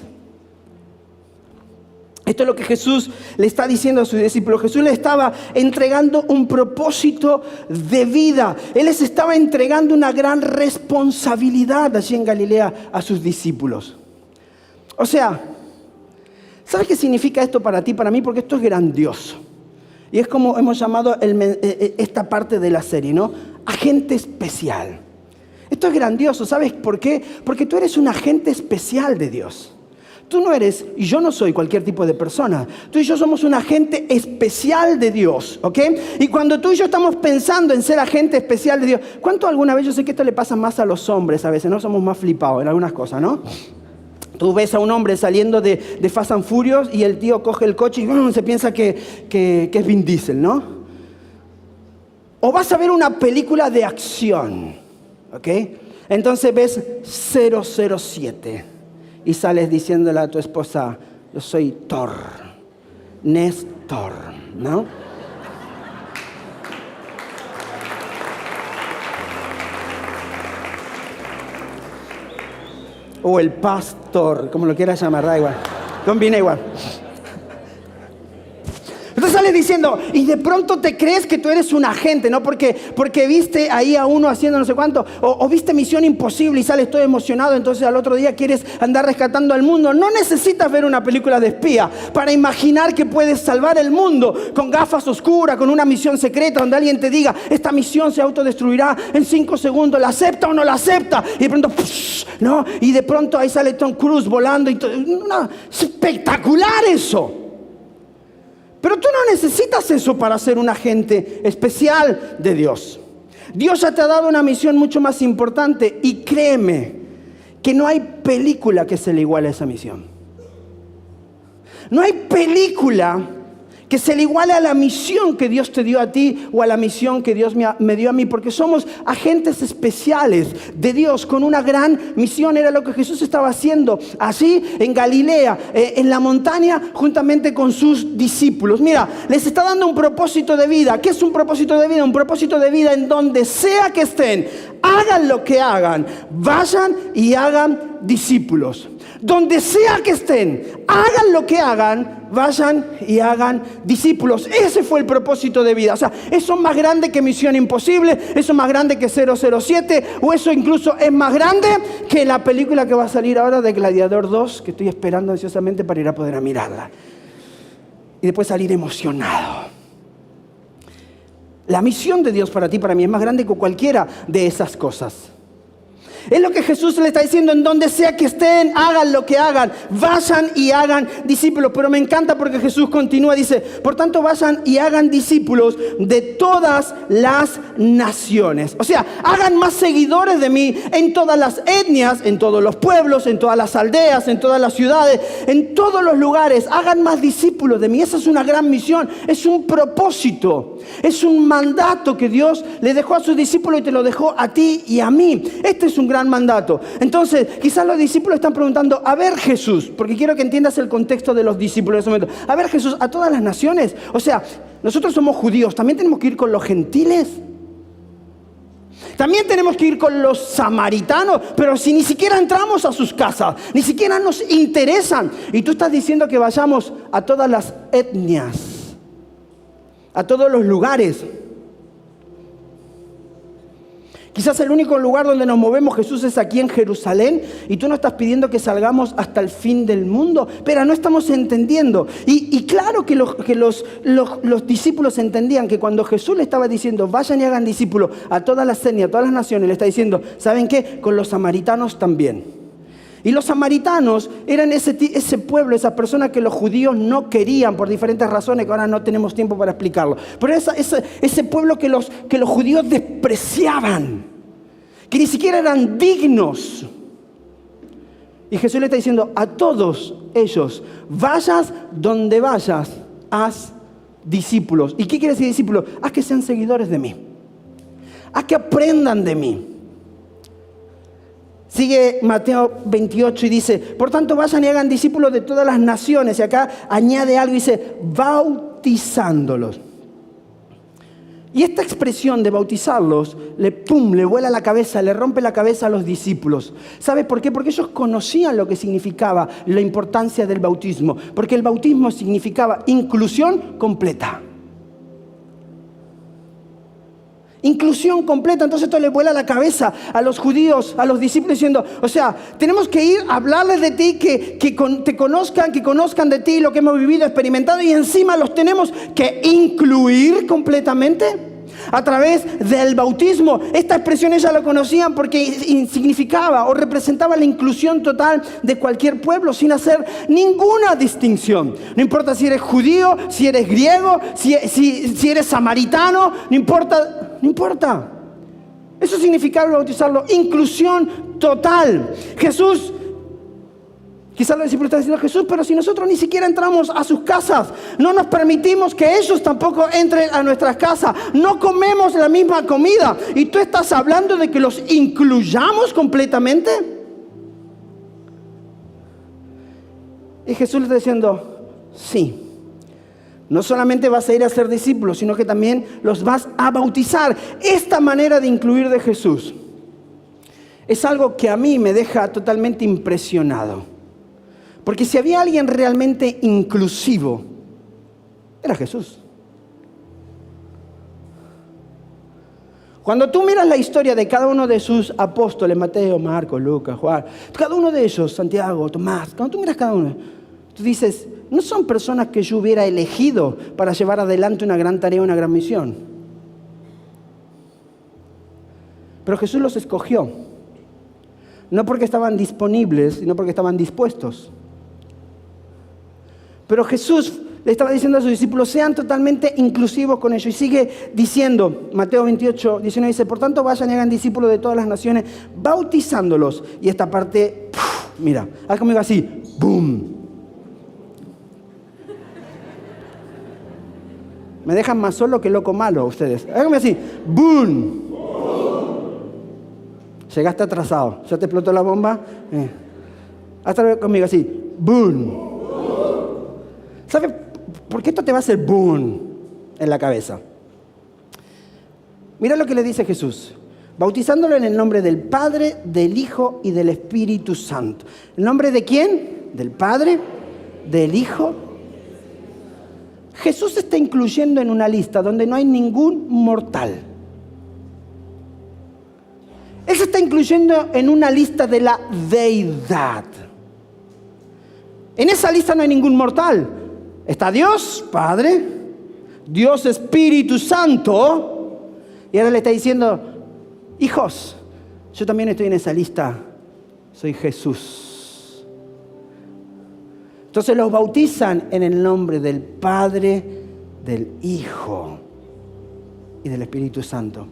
Esto es lo que Jesús le está diciendo a sus discípulos. Jesús le estaba entregando un propósito de vida. Él les estaba entregando una gran responsabilidad allí en Galilea a sus discípulos. O sea, ¿sabes qué significa esto para ti, para mí? Porque esto es grandioso. Y es como hemos llamado esta parte de la serie, ¿no? Agente especial. Esto es grandioso. ¿Sabes por qué? Porque tú eres un agente especial de Dios. Tú no eres, y yo no soy cualquier tipo de persona. Tú y yo somos un agente especial de Dios, ¿ok? Y cuando tú y yo estamos pensando en ser agente especial de Dios, ¿cuánto alguna vez? Yo sé que esto le pasa más a los hombres a veces, ¿no? Somos más flipados en algunas cosas, ¿no? Tú ves a un hombre saliendo de Fast and Furious y el tío coge el coche y se piensa que es Vin Diesel, ¿no? O vas a ver una película de acción, ¿ok? Entonces ves 007. Y sales diciéndole a tu esposa, yo soy Thor, Néstor, ¿no? O el pastor, como lo quieras llamar, da igual, combina igual. Entonces sales diciendo, y de pronto te crees que tú eres un agente, ¿no? Porque viste ahí a uno haciendo no sé cuánto, o viste Misión Imposible y sales todo emocionado, entonces al otro día quieres andar rescatando al mundo. No necesitas ver una película de espía para imaginar que puedes salvar el mundo con gafas oscuras, con una misión secreta donde alguien te diga, esta misión se autodestruirá en 5 segundos, ¿la acepta o no la acepta? Y de pronto, ¿no? Y de pronto ahí sale Tom Cruise volando y todo. No, espectacular eso. Pero tú no necesitas eso para ser un agente especial de Dios. Dios ya te ha dado una misión mucho más importante y créeme que no hay película que se le iguale a esa misión. No hay película que se le iguale a la misión que Dios te dio a ti o a la misión que Dios me dio a mí, porque somos agentes especiales de Dios con una gran misión. Era lo que Jesús estaba haciendo allí en Galilea, en la montaña, juntamente con sus discípulos. Mira, les está dando un propósito de vida. ¿Qué es un propósito de vida? Un propósito de vida en donde sea que estén, hagan lo que hagan, vayan y hagan discípulos. Donde sea que estén, hagan lo que hagan, vayan y hagan discípulos. Ese fue el propósito de vida. O sea, eso es más grande que Misión Imposible, eso es más grande que 007, o eso incluso es más grande que la película que va a salir ahora de Gladiador 2, que estoy esperando ansiosamente para ir a poder mirarla. Y después salir emocionado. La misión de Dios para ti, para mí, es más grande que cualquiera de esas cosas. Es lo que Jesús le está diciendo, en donde sea que estén, hagan lo que hagan, vayan y hagan discípulos. Pero me encanta porque Jesús continúa, dice, por tanto vayan y hagan discípulos de todas las naciones. O sea, hagan más seguidores de mí en todas las etnias, en todos los pueblos, en todas las aldeas, en todas las ciudades, en todos los lugares. Hagan más discípulos de mí. Esa es una gran misión, es un propósito, es un mandato que Dios le dejó a sus discípulos y te lo dejó a ti y a mí. Este es un gran mandato. Entonces, quizás los discípulos están preguntando, a ver Jesús, porque quiero que entiendas el contexto de los discípulos en ese momento. A ver Jesús, a todas las naciones. O sea, nosotros somos judíos, ¿también tenemos que ir con los gentiles? También tenemos que ir con los samaritanos, pero si ni siquiera entramos a sus casas, ni siquiera nos interesan. Y tú estás diciendo que vayamos a todas las etnias, a todos los lugares. Quizás el único lugar donde nos movemos, Jesús, es aquí en Jerusalén, y tú no estás pidiendo que salgamos hasta el fin del mundo, pero no estamos entendiendo. Y claro que los discípulos entendían que cuando Jesús le estaba diciendo, vayan y hagan discípulos a todas las etnias, a todas las naciones, le está diciendo, ¿saben qué? Con los samaritanos también. Y los samaritanos eran ese pueblo, esa persona que los judíos no querían por diferentes razones que ahora no tenemos tiempo para explicarlo. Pero ese pueblo que los judíos despreciaban, que ni siquiera eran dignos. Y Jesús le está diciendo a todos ellos, vayas donde vayas, haz discípulos. ¿Y qué quiere decir discípulos? Haz que sean seguidores de mí. Haz que aprendan de mí. Sigue Mateo 28 y dice, por tanto vayan y hagan discípulos de todas las naciones. Y acá añade algo y dice, bautizándolos. Y esta expresión de bautizarlos, le vuela la cabeza, le rompe la cabeza a los discípulos. ¿Sabes por qué? Porque ellos conocían lo que significaba la importancia del bautismo. Porque el bautismo significaba inclusión completa. Inclusión completa. Entonces esto le vuela la cabeza a los judíos, a los discípulos, diciendo, o sea, tenemos que ir a hablarles de ti, que te conozcan, que conozcan de ti lo que hemos vivido, experimentado, y encima los tenemos que incluir completamente a través del bautismo. Esta expresión ellas la conocían porque significaba o representaba la inclusión total de cualquier pueblo sin hacer ninguna distinción. No importa si eres judío, si eres griego, si eres samaritano, no importa. Eso significaba bautizarlo, inclusión total. Jesús, quizás los discípulos están diciendo, Jesús, pero si nosotros ni siquiera entramos a sus casas, no nos permitimos que ellos tampoco entren a nuestras casas, no comemos la misma comida, y tú estás hablando de que los incluyamos completamente. Y Jesús le está diciendo, sí. No solamente vas a ir a ser discípulos, sino que también los vas a bautizar. Esta manera de incluir de Jesús es algo que a mí me deja totalmente impresionado. Porque si había alguien realmente inclusivo, era Jesús. Cuando tú miras la historia de cada uno de sus apóstoles, Mateo, Marcos, Lucas, Juan, cada uno de ellos, Santiago, Tomás, cuando tú miras cada uno, tú dices, no son personas que yo hubiera elegido para llevar adelante una gran tarea, una gran misión. Pero Jesús los escogió. No porque estaban disponibles, sino porque estaban dispuestos. Pero Jesús le estaba diciendo a sus discípulos, sean totalmente inclusivos con ellos. Y sigue diciendo, Mateo 28, 19, dice, por tanto vayan y hagan discípulos de todas las naciones, bautizándolos. Y esta parte, mira, haz conmigo así, ¡boom! Me dejan más solo que loco malo ustedes. Háganme así. ¡Boom! Llegaste atrasado. ¿Ya te explotó la bomba? Hasta conmigo así. ¡Boom! ¿Sabes por qué esto te va a hacer boom en la cabeza? Mira lo que le dice Jesús. Bautizándolo en el nombre del Padre, del Hijo y del Espíritu Santo. ¿El nombre de quién? Del Padre, del Hijo. Jesús se está incluyendo en una lista donde no hay ningún mortal. Él se está incluyendo en una lista de la deidad. En esa lista no hay ningún mortal. Está Dios, Padre, Dios Espíritu Santo, y ahora le está diciendo, hijos, yo también estoy en esa lista, soy Jesús. Entonces los bautizan en el nombre del Padre, del Hijo y del Espíritu Santo.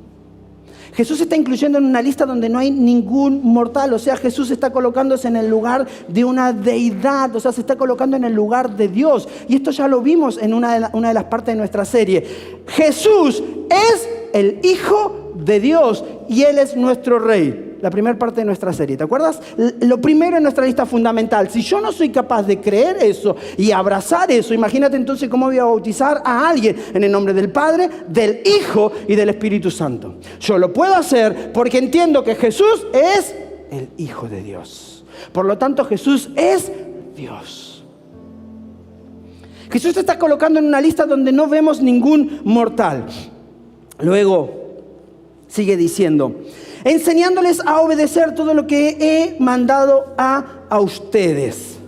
Jesús se está incluyendo en una lista donde no hay ningún mortal. O sea, Jesús está colocándose en el lugar de una deidad. O sea, se está colocando en el lugar de Dios. Y esto ya lo vimos en una de las partes de nuestra serie. Jesús es el Hijo de Dios y Él es nuestro Rey. La primera parte de nuestra serie, ¿te acuerdas? Lo primero en nuestra lista fundamental. Si yo no soy capaz de creer eso y abrazar eso, imagínate entonces cómo voy a bautizar a alguien en el nombre del Padre, del Hijo y del Espíritu Santo. Yo lo puedo hacer porque entiendo que Jesús es el Hijo de Dios. Por lo tanto, Jesús es Dios. Jesús se está colocando en una lista donde no vemos ningún mortal. Luego sigue diciendo, enseñándoles a obedecer todo lo que he mandado a ustedes.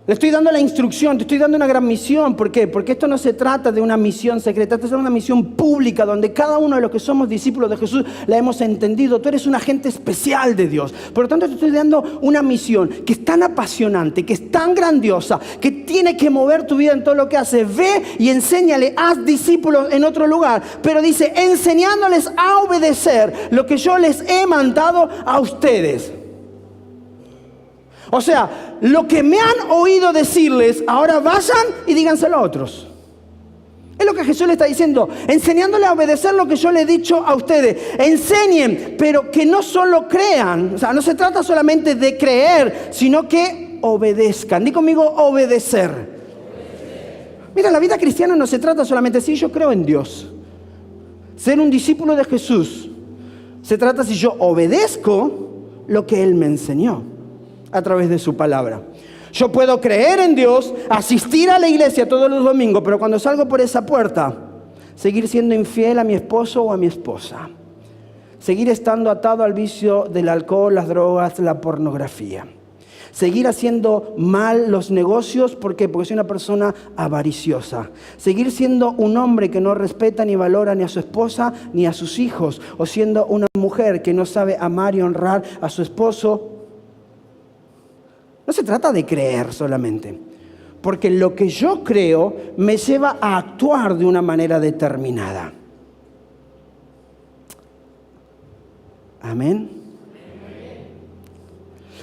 Le estoy dando la instrucción, te estoy dando una gran misión. ¿Por qué? Porque esto no se trata de una misión secreta, esto es una misión pública donde cada uno de los que somos discípulos de Jesús la hemos entendido. Tú eres un agente especial de Dios. Por lo tanto, te estoy dando una misión que es tan apasionante, que es tan grandiosa, que tiene que mover tu vida en todo lo que haces. Ve y enséñale, haz discípulos en otro lugar. Pero dice, enseñándoles a obedecer lo que yo les he mandado a ustedes. O sea, lo que me han oído decirles, ahora vayan y díganselo a otros. Es lo que Jesús le está diciendo, enseñándole a obedecer lo que yo le he dicho a ustedes. Enseñen, pero que no solo crean. O sea, no se trata solamente de creer, sino que obedezcan. Di conmigo, obedecer. Mira, la vida cristiana no se trata solamente de si yo creo en Dios. Ser un discípulo de Jesús se trata si yo obedezco lo que Él me enseñó a través de su palabra. Yo puedo creer en Dios, asistir a la iglesia todos los domingos, pero cuando salgo por esa puerta, seguir siendo infiel a mi esposo o a mi esposa. Seguir estando atado al vicio del alcohol, las drogas, la pornografía. Seguir haciendo mal los negocios, ¿por qué? Porque soy una persona avariciosa. Seguir siendo un hombre que no respeta ni valora ni a su esposa ni a sus hijos. O siendo una mujer que no sabe amar y honrar a su esposo. No se trata de creer solamente, porque lo que yo creo me lleva a actuar de una manera determinada. Amén.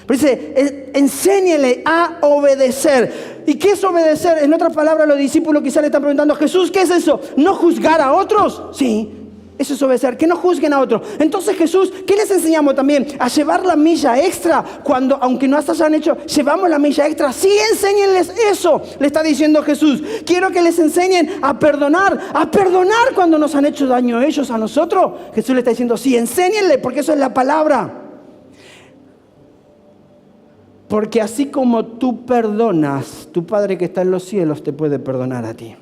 Pero dice, enséñele a obedecer. ¿Y qué es obedecer? En otras palabras, los discípulos quizás le están preguntando, Jesús, ¿qué es eso? ¿No juzgar a otros? Sí. Eso es obedecer, que no juzguen a otros. Entonces Jesús, ¿qué les enseñamos también? A llevar la milla extra. Cuando, aunque no hasta hayan hecho, llevamos la milla extra. Sí, enséñenles eso, le está diciendo Jesús. Quiero que les enseñen a perdonar cuando nos han hecho daño ellos a nosotros. Jesús le está diciendo, sí, enséñenle, porque eso es la palabra. Porque así como tú perdonas, tu Padre que está en los cielos te puede perdonar a ti.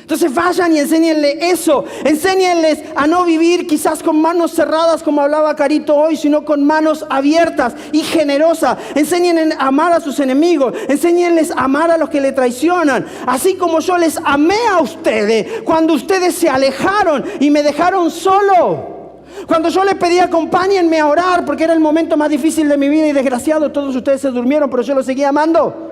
Entonces vayan y enséñenle eso. Enséñenles a no vivir quizás con manos cerradas, como hablaba Carito hoy, sino con manos abiertas y generosas. Enséñenles a amar a sus enemigos. Enséñenles a amar a los que le traicionan. Así como yo les amé a ustedes cuando ustedes se alejaron y me dejaron solo. Cuando yo les pedí acompáñenme a orar porque era el momento más difícil de mi vida y desgraciado, todos ustedes se durmieron, pero yo los seguía amando.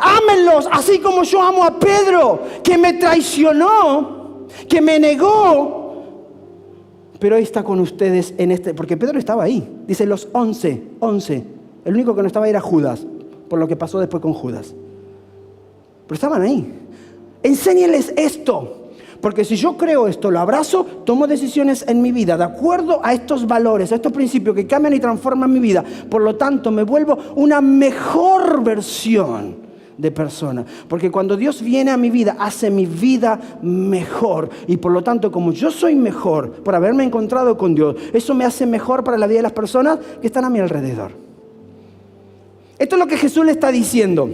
Ámenlos así como yo amo a Pedro, que me traicionó, que me negó, pero hoy está con ustedes en porque Pedro estaba ahí. Dice los 11. El único que no estaba ahí era Judas, por lo que pasó después con Judas. Pero estaban ahí. Enséñenles esto. Porque si yo creo esto, lo abrazo, tomo decisiones en mi vida de acuerdo a estos valores, a estos principios que cambian y transforman mi vida. Por lo tanto, me vuelvo una mejor versión de persona. Porque cuando Dios viene a mi vida, hace mi vida mejor. Y por lo tanto, como yo soy mejor por haberme encontrado con Dios, eso me hace mejor para la vida de las personas que están a mi alrededor. Esto es lo que Jesús le está diciendo.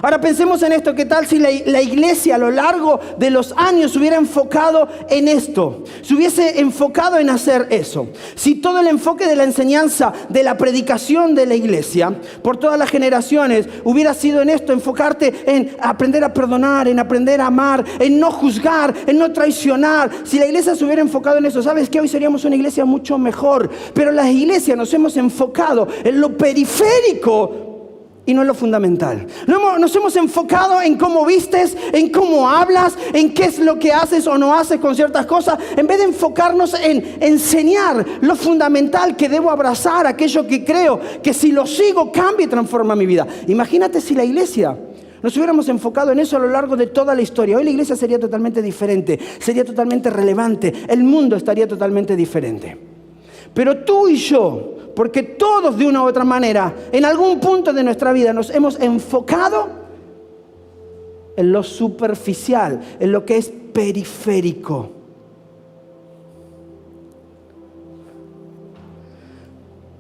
Ahora pensemos en esto, ¿qué tal si la iglesia a lo largo de los años se hubiera enfocado en esto? Se hubiese enfocado en hacer eso. Si todo el enfoque de la enseñanza, de la predicación de la iglesia, por todas las generaciones, hubiera sido en esto, enfocarte en aprender a perdonar, en aprender a amar, en no juzgar, en no traicionar. Si la iglesia se hubiera enfocado en eso, ¿sabes qué? Hoy seríamos una iglesia mucho mejor. Pero las iglesias nos hemos enfocado en lo periférico y no en lo fundamental. Nos hemos enfocado en cómo vistes, en cómo hablas, en qué es lo que haces o no haces con ciertas cosas, en vez de enfocarnos en enseñar lo fundamental que debo abrazar, aquello que creo, que si lo sigo cambia y transforma mi vida. Imagínate si la iglesia nos hubiéramos enfocado en eso a lo largo de toda la historia. Hoy la iglesia sería totalmente diferente, sería totalmente relevante, el mundo estaría totalmente diferente. Pero tú y yo, porque todos de una u otra manera, en algún punto de nuestra vida nos hemos enfocado en lo superficial, en lo que es periférico.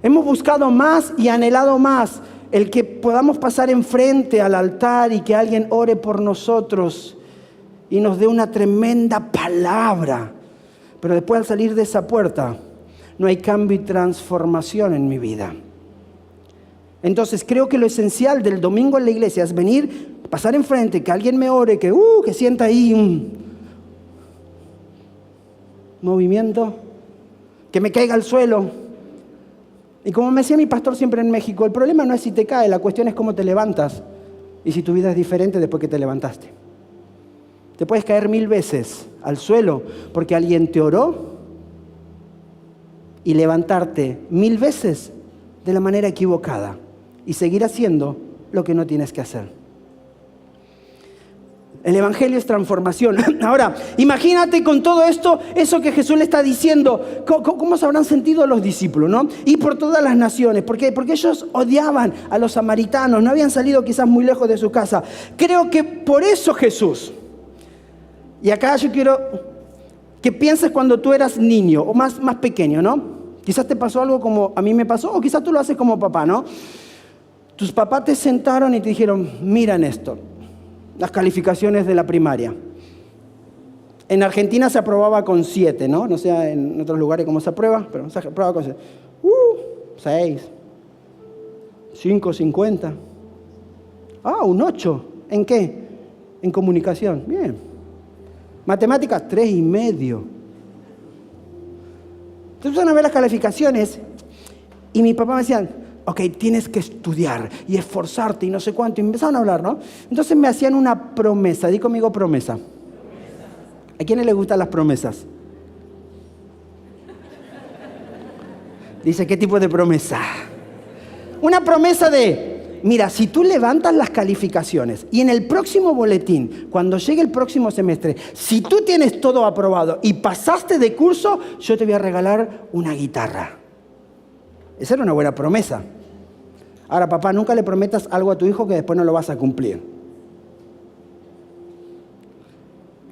Hemos buscado más y anhelado más el que podamos pasar enfrente al altar y que alguien ore por nosotros y nos dé una tremenda palabra. Pero después al salir de esa puerta, no hay cambio y transformación en mi vida. Entonces creo que lo esencial del domingo en la iglesia es venir, pasar enfrente, que alguien me ore, que sienta ahí un movimiento, que me caiga al suelo. Y como me decía mi pastor siempre en México, el problema no es si te cae, la cuestión es cómo te levantas y si tu vida es diferente después que te levantaste. Te puedes caer 1000 veces al suelo porque alguien te oró y levantarte 1000 veces de la manera equivocada y seguir haciendo lo que no tienes que hacer. El evangelio es transformación. Ahora, imagínate con todo esto, eso que Jesús le está diciendo, ¿cómo se habrán sentido los discípulos, no? Y por todas las naciones, porque ellos odiaban a los samaritanos, no habían salido quizás muy lejos de su casa. Creo que por eso Jesús, y acá yo quiero que pienses cuando tú eras niño o más pequeño, ¿no? Quizás te pasó algo como a mí me pasó, o quizás tú lo haces como papá, ¿no? Tus papás te sentaron y te dijeron, mira Néstor, las calificaciones de la primaria. En Argentina se aprobaba con 7, ¿no? No sé en otros lugares cómo se aprueba, pero se aprobaba con 7. 6, 5.50. Un 8. ¿En qué? En comunicación. Bien. Matemáticas, 3.5. Entonces van a ver las calificaciones y mi papá me decía, ok, tienes que estudiar y esforzarte y no sé cuánto. Y empezaron a hablar, ¿no? Entonces me hacían una promesa. Di conmigo promesa. ¿A quiénes les gustan las promesas? Dice, ¿qué tipo de promesa? Una promesa de, mira, si tú levantas las calificaciones y en el próximo boletín, cuando llegue el próximo semestre, si tú tienes todo aprobado y pasaste de curso, yo te voy a regalar una guitarra. Esa era una buena promesa. Ahora, papá, nunca le prometas algo a tu hijo que después no lo vas a cumplir.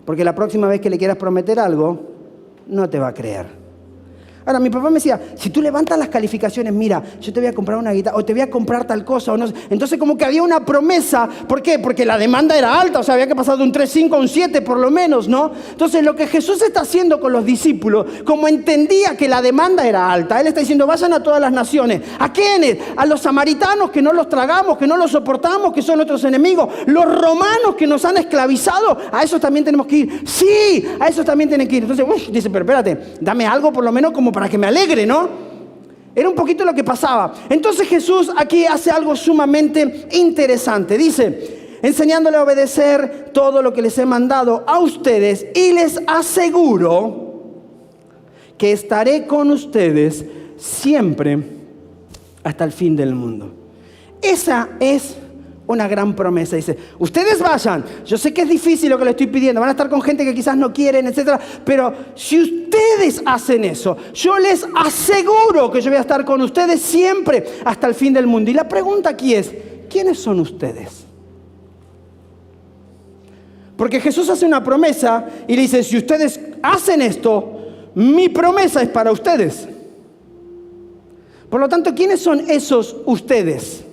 Porque la próxima vez que le quieras prometer algo, no te va a creer. Ahora, mi papá me decía, si tú levantas las calificaciones, mira, yo te voy a comprar una guitarra, o te voy a comprar tal cosa, o no sé. Entonces como que había una promesa. ¿Por qué? Porque la demanda era alta, o sea, había que pasar de un 3.5 a un 7 por lo menos, ¿no? Entonces lo que Jesús está haciendo con los discípulos, como entendía que la demanda era alta, Él está diciendo, vayan a todas las naciones. ¿A quiénes? A los samaritanos que no los tragamos, que no los soportamos, que son nuestros enemigos. Los romanos que nos han esclavizado, a esos también tenemos que ir. Sí, a esos también tienen que ir. Entonces, dice, pero espérate, dame algo por lo menos como para que me alegre, ¿no? Era un poquito lo que pasaba. Entonces Jesús aquí hace algo sumamente interesante. Dice, enseñándole a obedecer todo lo que les he mandado a ustedes y les aseguro que estaré con ustedes siempre hasta el fin del mundo. Esa es una gran promesa. Dice, ustedes vayan. Yo sé que es difícil lo que les estoy pidiendo. Van a estar con gente que quizás no quieren, etcétera. Pero si ustedes hacen eso, yo les aseguro que yo voy a estar con ustedes siempre hasta el fin del mundo. Y la pregunta aquí es, ¿quiénes son ustedes? Porque Jesús hace una promesa y le dice, si ustedes hacen esto, mi promesa es para ustedes. Por lo tanto, ¿quiénes son esos ustedes?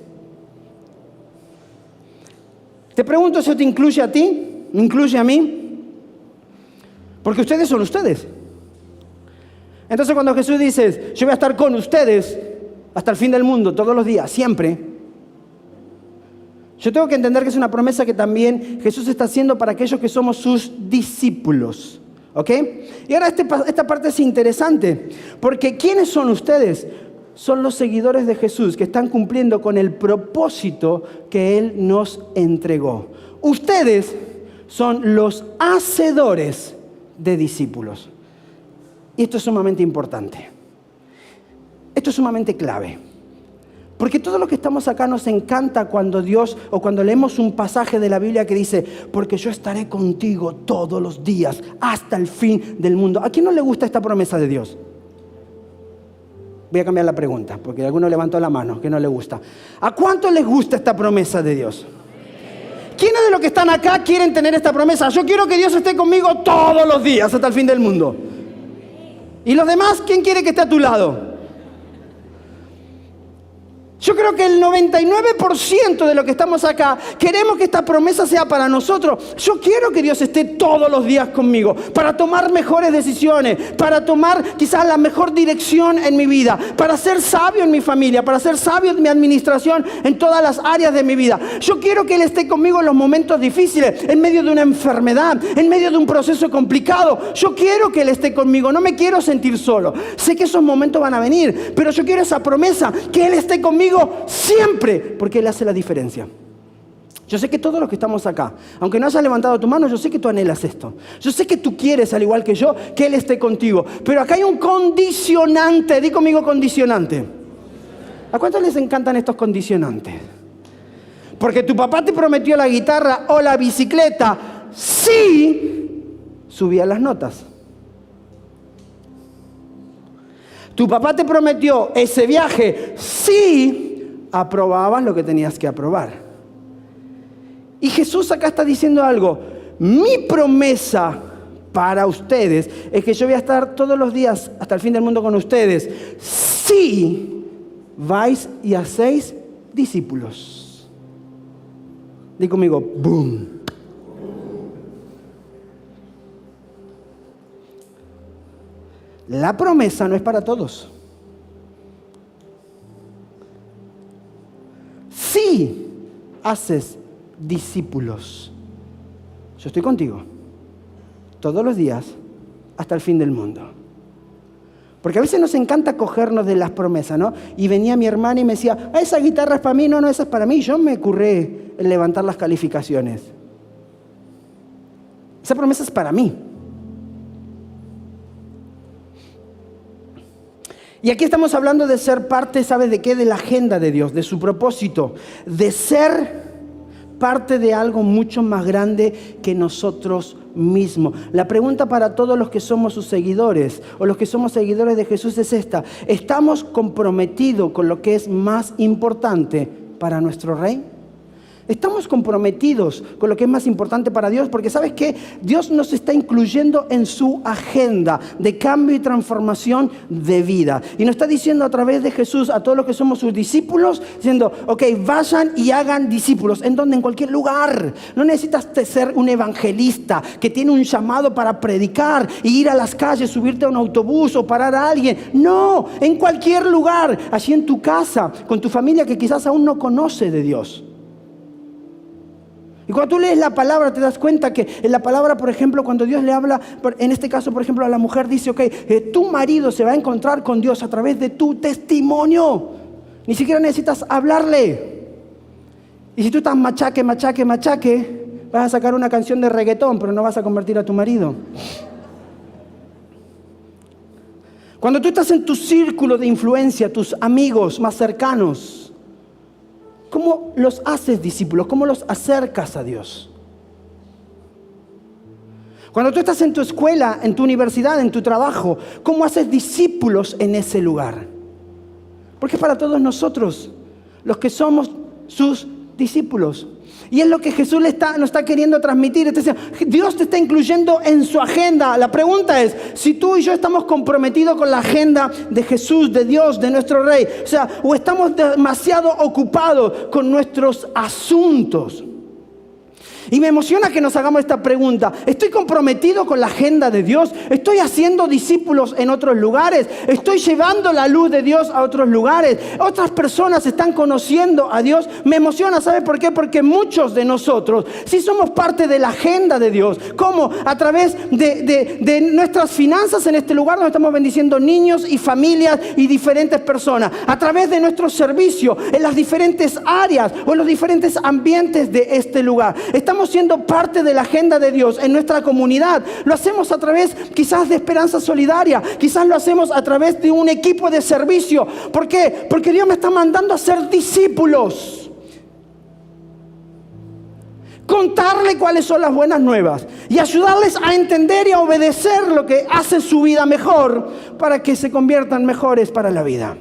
Te pregunto, ¿eso te incluye a ti? ¿Me incluye a mí? Porque ustedes son ustedes. Entonces cuando Jesús dice, yo voy a estar con ustedes hasta el fin del mundo, todos los días, siempre, yo tengo que entender que es una promesa que también Jesús está haciendo para aquellos que somos sus discípulos. ¿Ok? Y ahora esta parte es interesante, porque ¿quiénes son ustedes? Son los seguidores de Jesús que están cumpliendo con el propósito que Él nos entregó. Ustedes son los hacedores de discípulos. Y esto es sumamente importante. Esto es sumamente clave. Porque todo lo que estamos acá nos encanta cuando Dios, o cuando leemos un pasaje de la Biblia que dice, porque yo estaré contigo todos los días hasta el fin del mundo. ¿A quién no le gusta esta promesa de Dios? Voy a cambiar la pregunta, porque alguno levantó la mano que no le gusta. ¿A cuánto les gusta esta promesa de Dios? ¿Quiénes de los que están acá quieren tener esta promesa? Yo quiero que Dios esté conmigo todos los días hasta el fin del mundo. ¿Y los demás? ¿Quién quiere que esté a tu lado? Yo creo que el 99% de lo que estamos acá queremos que esta promesa sea para nosotros. Yo quiero que Dios esté todos los días conmigo para tomar mejores decisiones, para tomar quizás la mejor dirección en mi vida, para ser sabio en mi familia, para ser sabio en mi administración, en todas las áreas de mi vida. Yo quiero que Él esté conmigo en los momentos difíciles, en medio de una enfermedad, en medio de un proceso complicado. Yo quiero que Él esté conmigo, no me quiero sentir solo. Sé que esos momentos van a venir, pero yo quiero esa promesa, que Él esté conmigo siempre, porque Él hace la diferencia. Yo sé que todos los que estamos acá, aunque no hayas levantado tu mano, yo sé que tú anhelas esto. Yo sé que tú quieres, al igual que yo, que Él esté contigo. Pero acá hay un condicionante. Di conmigo condicionante. ¿A cuántos les encantan estos condicionantes? Porque tu papá te prometió la guitarra o la bicicleta si subía las notas. Tu papá te prometió ese viaje si aprobabas lo que tenías que aprobar. Y Jesús acá está diciendo algo. Mi promesa para ustedes es que yo voy a estar todos los días hasta el fin del mundo con ustedes si vais y hacéis discípulos. Di conmigo, boom. La promesa no es para todos. Si haces discípulos, yo estoy contigo todos los días hasta el fin del mundo. Porque a veces nos encanta cogernos de las promesas, ¿no? Y venía mi hermana y me decía, esa guitarra es para mí, no, esa es para mí. Yo me curré en levantar las calificaciones. Esa promesa es para mí. Y aquí estamos hablando de ser parte, ¿sabes de qué? De la agenda de Dios, de su propósito, de ser parte de algo mucho más grande que nosotros mismos. La pregunta para todos los que somos sus seguidores o los que somos seguidores de Jesús es esta: ¿estamos comprometidos con lo que es más importante para nuestro Rey? Estamos comprometidos con lo que es más importante para Dios, porque ¿sabes qué? Dios nos está incluyendo en su agenda de cambio y transformación de vida. Y nos está diciendo a través de Jesús a todos los que somos sus discípulos, diciendo, ok, vayan y hagan discípulos. ¿En dónde? En cualquier lugar. No necesitas ser un evangelista que tiene un llamado para predicar y ir a las calles, subirte a un autobús o parar a alguien. No, en cualquier lugar, allí en tu casa, con tu familia que quizás aún no conoce de Dios. Y cuando tú lees la palabra te das cuenta que en la palabra, por ejemplo, cuando Dios le habla, en este caso, por ejemplo, a la mujer dice, ok, tu marido se va a encontrar con Dios a través de tu testimonio. Ni siquiera necesitas hablarle. Y si tú estás machaque, vas a sacar una canción de reggaetón, pero no vas a convertir a tu marido. Cuando tú estás en tu círculo de influencia, tus amigos más cercanos, ¿cómo los haces discípulos? ¿Cómo los acercas a Dios? Cuando tú estás en tu escuela, en tu universidad, en tu trabajo, ¿cómo haces discípulos en ese lugar? Porque es para todos nosotros, los que somos sus discípulos. Y es lo que Jesús nos está queriendo transmitir. Dios te está incluyendo en su agenda. La pregunta es, si tú y yo estamos comprometidos con la agenda de Jesús, de Dios, de nuestro Rey, o estamos demasiado ocupados con nuestros asuntos. Y me emociona que nos hagamos esta pregunta. ¿Estoy comprometido con la agenda de Dios? ¿Estoy haciendo discípulos en otros lugares? ¿Estoy llevando la luz de Dios a otros lugares? ¿Otras personas están conociendo a Dios? Me emociona, ¿sabe por qué? Porque muchos de nosotros sí somos parte de la agenda de Dios. ¿Cómo? A través de nuestras finanzas en este lugar donde estamos bendiciendo niños y familias y diferentes personas. A través de nuestro servicio en las diferentes áreas o en los diferentes ambientes de este lugar. Estamos siendo parte de la agenda de Dios en nuestra comunidad. Lo hacemos a través quizás de Esperanza Solidaria, quizás lo hacemos a través de un equipo de servicio. ¿Por qué? Porque Dios me está mandando a ser discípulos. Contarle cuáles son las buenas nuevas y ayudarles a entender y a obedecer lo que hace su vida mejor para que se conviertan mejores para la vida.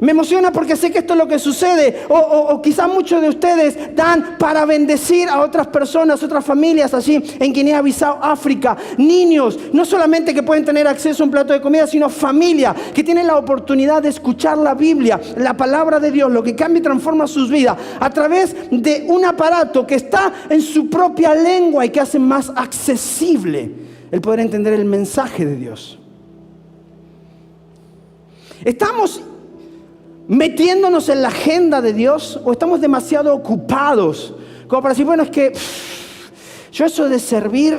Me emociona porque sé que esto es lo que sucede. O quizás muchos de ustedes dan para bendecir a otras personas, otras familias allí en Guinea-Bissau, África. Niños, no solamente que pueden tener acceso a un plato de comida, sino familia, que tienen la oportunidad de escuchar la Biblia, la palabra de Dios, lo que cambia y transforma sus vidas, a través de un aparato que está en su propia lengua y que hace más accesible el poder entender el mensaje de Dios. ¿Estamos metiéndonos en la agenda de Dios o estamos demasiado ocupados como para decir, bueno, es que yo eso de servir,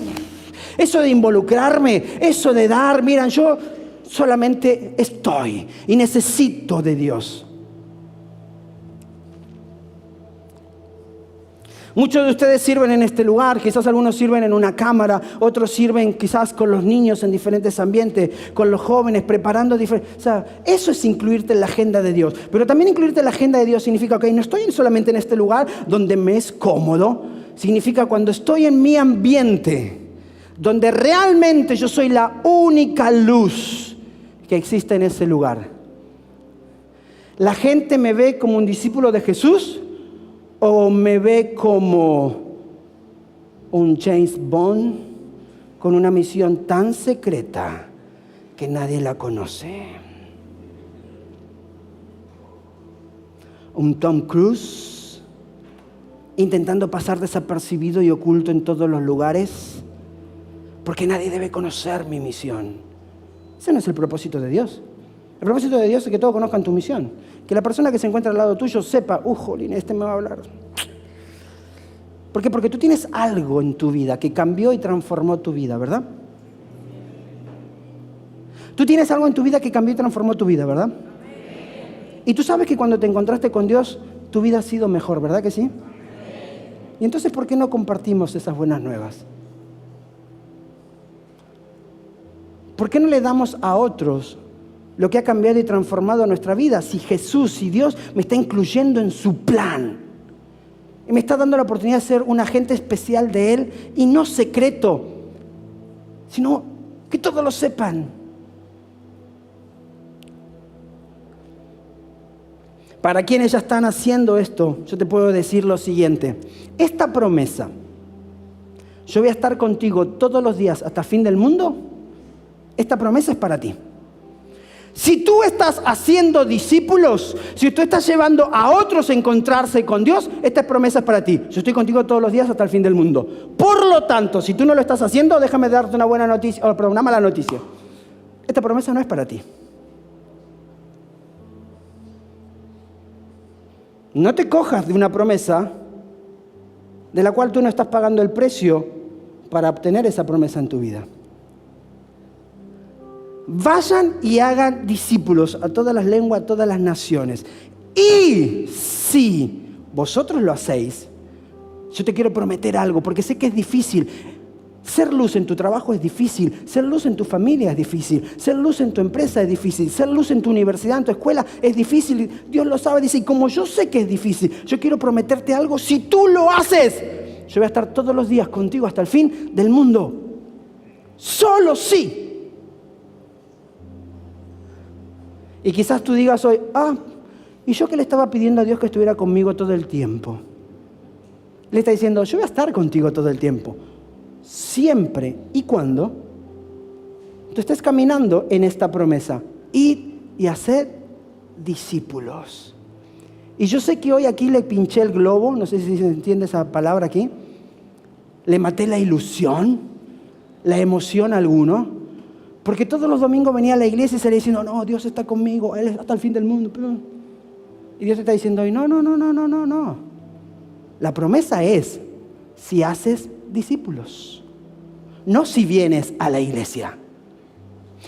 eso de involucrarme, eso de dar, miran, yo solamente estoy y necesito de Dios? Muchos de ustedes sirven en este lugar, quizás algunos sirven en una cámara, otros sirven quizás con los niños en diferentes ambientes, con los jóvenes, preparando diferentes... O sea, eso es incluirte en la agenda de Dios. Pero también incluirte en la agenda de Dios significa, no estoy solamente en este lugar donde me es cómodo, significa cuando estoy en mi ambiente, donde realmente yo soy la única luz que existe en ese lugar. ¿La gente me ve como un discípulo de Jesús o me ve como un James Bond con una misión tan secreta que nadie la conoce? Un Tom Cruise intentando pasar desapercibido y oculto en todos los lugares porque nadie debe conocer mi misión. Ese no es el propósito de Dios. El propósito de Dios es que todos conozcan tu misión. Que la persona que se encuentra al lado tuyo sepa, jolín, este me va a hablar. ¿Por qué? Porque tú tienes algo en tu vida que cambió y transformó tu vida, ¿verdad? Tú tienes algo en tu vida que cambió y transformó tu vida, ¿verdad? Y tú sabes que cuando te encontraste con Dios, tu vida ha sido mejor, ¿verdad que sí? Y entonces, ¿por qué no compartimos esas buenas nuevas? ¿Por qué no le damos a otros lo que ha cambiado y transformado nuestra vida? Si Jesús, si Dios me está incluyendo en su plan y me está dando la oportunidad de ser un agente especial de Él y no secreto, sino que todos lo sepan. Para quienes ya están haciendo esto, yo te puedo decir lo siguiente: esta promesa, yo voy a estar contigo todos los días hasta fin del mundo, esta promesa es para ti. Si tú estás haciendo discípulos, si tú estás llevando a otros a encontrarse con Dios, esta promesa es para ti. Yo estoy contigo todos los días hasta el fin del mundo. Por lo tanto, si tú no lo estás haciendo, déjame darte una buena noticia, o una mala noticia. Esta promesa no es para ti. No te cojas de una promesa de la cual tú no estás pagando el precio para obtener esa promesa en tu vida. Vayan y hagan discípulos a todas las lenguas, a todas las naciones. Y si vosotros lo hacéis, yo te quiero prometer algo, porque sé que es difícil. Ser luz en tu trabajo es difícil, ser luz en tu familia es difícil, ser luz en tu empresa es difícil, ser luz en tu universidad, en tu escuela es difícil. Dios lo sabe, dice, y como yo sé que es difícil, yo quiero prometerte algo. Si tú lo haces, yo voy a estar todos los días contigo hasta el fin del mundo. Solo sí. Y quizás tú digas hoy, ¿y yo qué le estaba pidiendo a Dios que estuviera conmigo todo el tiempo? Le está diciendo, yo voy a estar contigo todo el tiempo. Siempre y cuando tú estés caminando en esta promesa. Id y haced discípulos. Y yo sé que hoy aquí le pinché el globo, no sé si se entiende esa palabra aquí. Le maté la ilusión, la emoción a alguno. Porque todos los domingos venía a la iglesia y se le diciendo, no, Dios está conmigo, Él es hasta el fin del mundo. Y Dios te está diciendo hoy, no. La promesa es, si haces discípulos. No si vienes a la iglesia.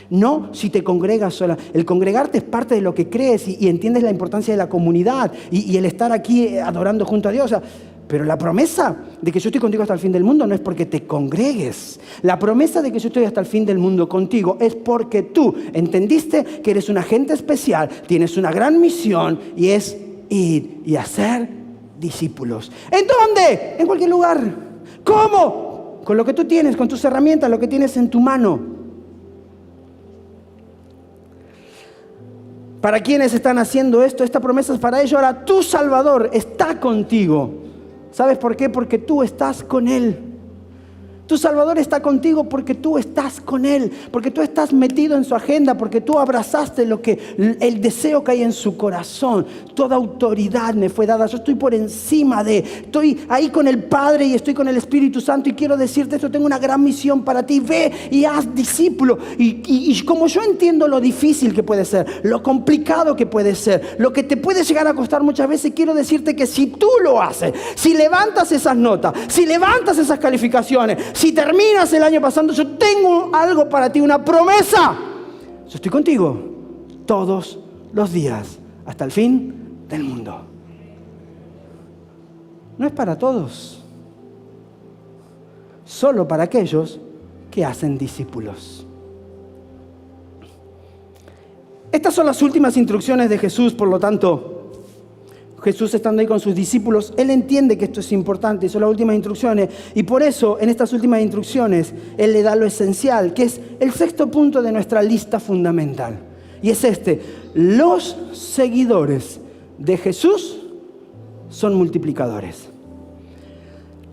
No si te congregas sola. El congregarte es parte de lo que crees y entiendes la importancia de la comunidad y el estar aquí adorando junto a Dios. O sea, pero la promesa de que yo estoy contigo hasta el fin del mundo no es porque te congregues. La promesa de que yo estoy hasta el fin del mundo contigo es porque tú entendiste que eres un agente especial, tienes una gran misión y es ir y hacer discípulos. ¿En dónde? En cualquier lugar. ¿Cómo? Con lo que tú tienes, con tus herramientas, lo que tienes en tu mano. Para quienes están haciendo esto, esta promesa es para ellos. Ahora, tu Salvador está contigo. ¿Sabes por qué? Porque tú estás con Él. Tu Salvador está contigo porque tú estás con Él, porque tú estás metido en su agenda, porque tú abrazaste el deseo que hay en su corazón. Toda autoridad me fue dada. Yo estoy por encima estoy ahí con el Padre y estoy con el Espíritu Santo y quiero decirte esto, tengo una gran misión para ti. Ve y haz discípulo. Y como yo entiendo lo difícil que puede ser, lo complicado que puede ser, lo que te puede llegar a costar muchas veces, quiero decirte que si tú lo haces, si levantas esas notas, si levantas esas calificaciones, si terminas el año pasando, yo tengo algo para ti, una promesa. Yo estoy contigo todos los días hasta el fin del mundo. No es para todos, solo para aquellos que hacen discípulos. Estas son las últimas instrucciones de Jesús, por lo tanto, Jesús estando ahí con sus discípulos, Él entiende que esto es importante y son las últimas instrucciones. Y por eso, en estas últimas instrucciones, Él le da lo esencial, que es el sexto punto de nuestra lista fundamental. Y es este: los seguidores de Jesús son multiplicadores.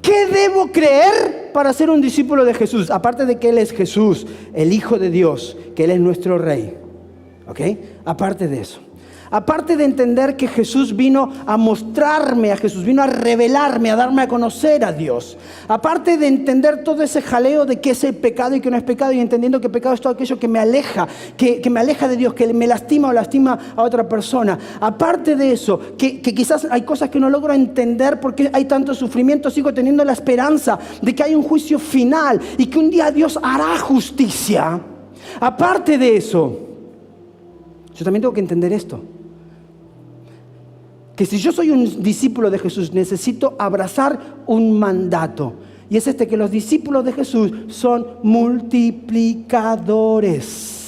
¿Qué debo creer para ser un discípulo de Jesús? Aparte de que Él es Jesús, el Hijo de Dios, que Él es nuestro Rey. ¿Ok? Aparte de eso. Aparte de entender que Jesús vino a mostrarme a Jesús, vino a revelarme, a darme a conocer a Dios. Aparte de entender todo ese jaleo de qué es el pecado y qué no es pecado, y entendiendo que pecado es todo aquello que me aleja, que me aleja de Dios, que me lastima o lastima a otra persona. Aparte de eso, que quizás hay cosas que no logro entender porque hay tanto sufrimiento, sigo teniendo la esperanza de que hay un juicio final y que un día Dios hará justicia. Aparte de eso, yo también tengo que entender esto. Que si yo soy un discípulo de Jesús, necesito abrazar un mandato. Y es que los discípulos de Jesús son multiplicadores.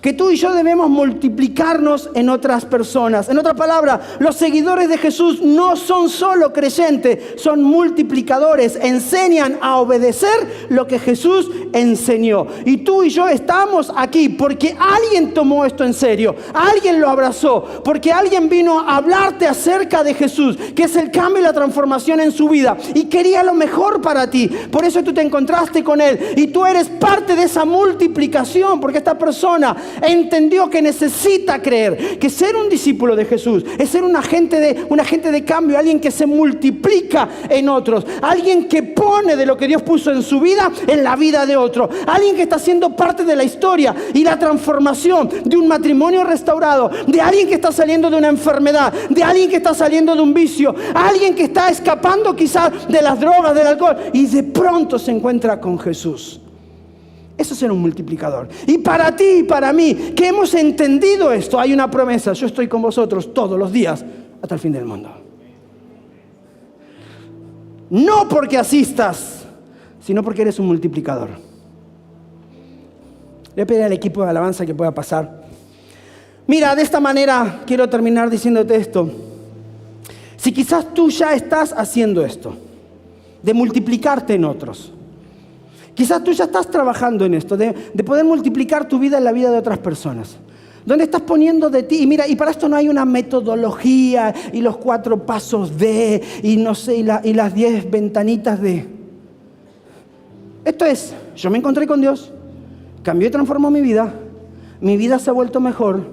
Que tú y yo debemos multiplicarnos en otras personas. En otra palabra, los seguidores de Jesús no son solo creyentes, son multiplicadores. Enseñan a obedecer lo que Jesús enseñó. Y tú y yo estamos aquí porque alguien tomó esto en serio. Alguien lo abrazó. Porque alguien vino a hablarte acerca de Jesús, que es el cambio y la transformación en su vida. Y quería lo mejor para ti. Por eso tú te encontraste con Él. Y tú eres parte de esa multiplicación. Porque esta persona entendió que necesita creer que ser un discípulo de Jesús es ser un agente de cambio, alguien que se multiplica en otros, alguien que pone de lo que Dios puso en su vida en la vida de otro, alguien que está siendo parte de la historia y la transformación de un matrimonio restaurado, de alguien que está saliendo de una enfermedad, de alguien que está saliendo de un vicio, alguien que está escapando quizás de las drogas, del alcohol y de pronto se encuentra con Jesús. Eso es ser un multiplicador. Y para ti y para mí, que hemos entendido esto, hay una promesa: yo estoy con vosotros todos los días hasta el fin del mundo. No porque asistas, sino porque eres un multiplicador. Le voy a pedir al equipo de alabanza que pueda pasar. Mira, de esta manera quiero terminar diciéndote esto. Si quizás tú ya estás haciendo esto, de multiplicarte en otros, quizás tú ya estás trabajando en esto, de poder multiplicar tu vida en la vida de otras personas. ¿Dónde estás poniendo de ti? Y mira, y para esto no hay una metodología y los 4 pasos de, y no sé, y las 10 ventanitas de. Esto es, yo me encontré con Dios, cambió y transformó mi vida se ha vuelto mejor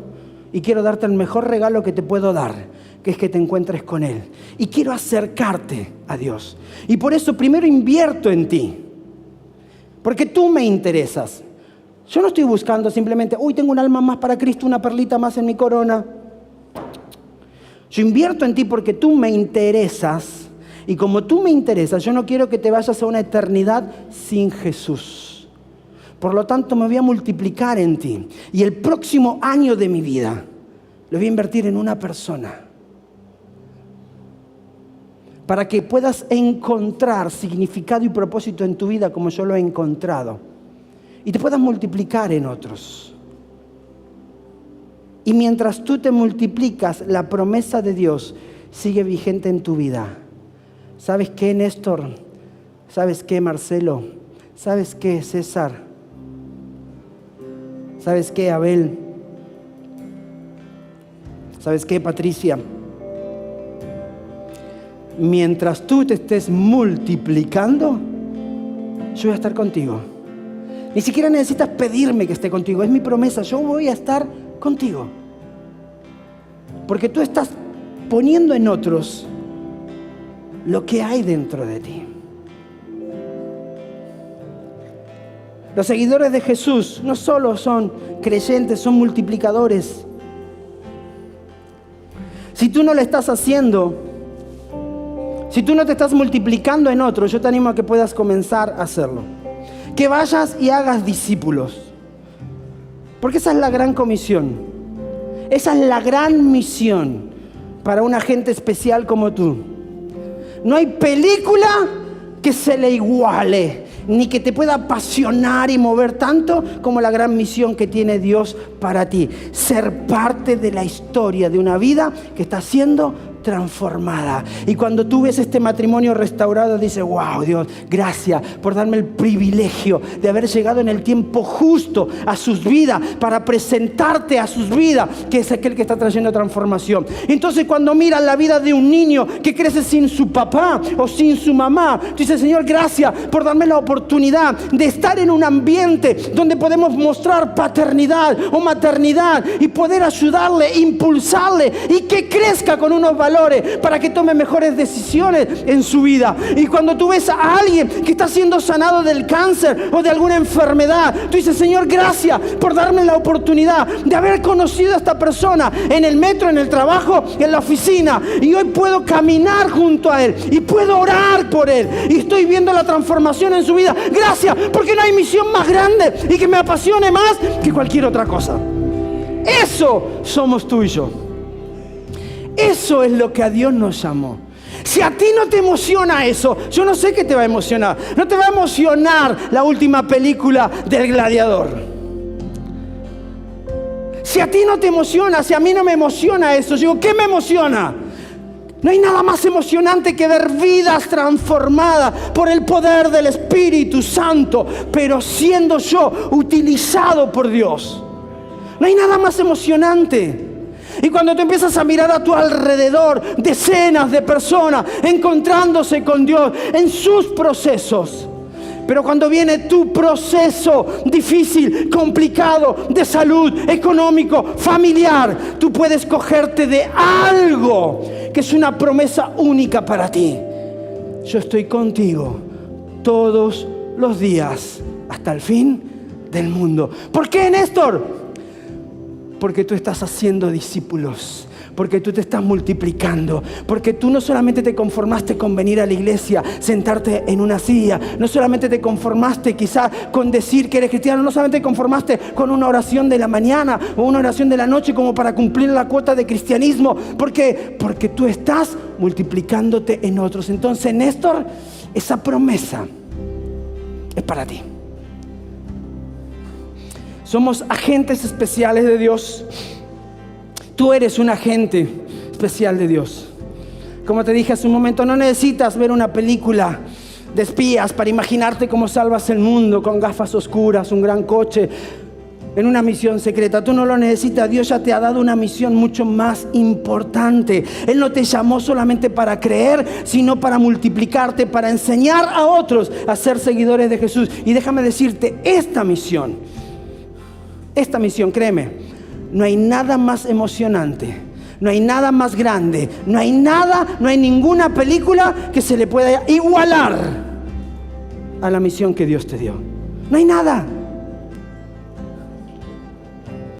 y quiero darte el mejor regalo que te puedo dar, que es que te encuentres con Él. Y quiero acercarte a Dios. Y por eso primero invierto en ti. Porque tú me interesas. Yo no estoy buscando simplemente, tengo un alma más para Cristo, una perlita más en mi corona. Yo invierto en ti porque tú me interesas. Y como tú me interesas, yo no quiero que te vayas a una eternidad sin Jesús. Por lo tanto, me voy a multiplicar en ti. Y el próximo año de mi vida lo voy a invertir en una persona. Para que puedas encontrar significado y propósito en tu vida como yo lo he encontrado. Y te puedas multiplicar en otros. Y mientras tú te multiplicas, la promesa de Dios sigue vigente en tu vida. ¿Sabes qué, Néstor? ¿Sabes qué, Marcelo? ¿Sabes qué, César? ¿Sabes qué, Abel? ¿Sabes qué, Patricia? Mientras tú te estés multiplicando, yo voy a estar contigo. Ni siquiera necesitas pedirme que esté contigo. Es mi promesa, yo voy a estar contigo. Porque tú estás poniendo en otros lo que hay dentro de ti. Los seguidores de Jesús no solo son creyentes, son multiplicadores. Si tú no lo estás haciendo, si tú no te estás multiplicando en otros, yo te animo a que puedas comenzar a hacerlo. Que vayas y hagas discípulos. Porque esa es la gran comisión. Esa es la gran misión para un agente especial como tú. No hay película que se le iguale, ni que te pueda apasionar y mover tanto como la gran misión que tiene Dios para ti. Ser parte de la historia de una vida que está siendo transformada. Y cuando tú ves este matrimonio restaurado, dices: wow, Dios, gracias por darme el privilegio de haber llegado en el tiempo justo a sus vidas, para presentarte a sus vidas, que es aquel que está trayendo transformación. Entonces, cuando miras la vida de un niño que crece sin su papá o sin su mamá, tú dices: Señor, gracias por darme la oportunidad de estar en un ambiente donde podemos mostrar paternidad o maternidad y poder ayudarle, impulsarle y que crezca con unos valores para que tome mejores decisiones en su vida. Y cuando tú ves a alguien que está siendo sanado del cáncer o de alguna enfermedad, tú dices: Señor, gracias por darme la oportunidad de haber conocido a esta persona en el metro, en el trabajo, en la oficina, y hoy puedo caminar junto a él y puedo orar por él y estoy viendo la transformación en su vida. Gracias, porque no hay misión más grande y que me apasione más que cualquier otra cosa. Eso somos tú y yo. Eso es lo que a Dios nos llamó. Si a ti no te emociona eso, yo no sé qué te va a emocionar. No te va a emocionar la última película del Gladiador. Si a ti no te emociona, si a mí no me emociona eso, yo digo: ¿qué me emociona? No hay nada más emocionante que ver vidas transformadas por el poder del Espíritu Santo, pero siendo yo utilizado por Dios. No hay nada más emocionante. Y cuando tú empiezas a mirar a tu alrededor, decenas de personas encontrándose con Dios en sus procesos. Pero cuando viene tu proceso difícil, complicado, de salud, económico, familiar, tú puedes cogerte de algo que es una promesa única para ti. Yo estoy contigo todos los días hasta el fin del mundo. ¿Por qué, Néstor? Porque tú estás haciendo discípulos, porque tú te estás multiplicando, porque tú no solamente te conformaste con venir a la iglesia, sentarte en una silla, no solamente te conformaste quizás con decir que eres cristiano, no solamente te conformaste con una oración de la mañana o una oración de la noche como para cumplir la cuota de cristianismo, porque tú estás multiplicándote en otros. Entonces, Néstor, esa promesa es para ti. Somos agentes especiales de Dios. Tú eres un agente especial de Dios. Como te dije hace un momento, no necesitas ver una película de espías para imaginarte cómo salvas el mundo con gafas oscuras, un gran coche, en una misión secreta. Tú no lo necesitas. Dios ya te ha dado una misión mucho más importante. Él no te llamó solamente para creer, sino para multiplicarte, para enseñar a otros a ser seguidores de Jesús. Y déjame decirte, esta misión, créeme, no hay nada más emocionante, no hay nada más grande, no hay ninguna película que se le pueda igualar a la misión que Dios te dio. No hay nada.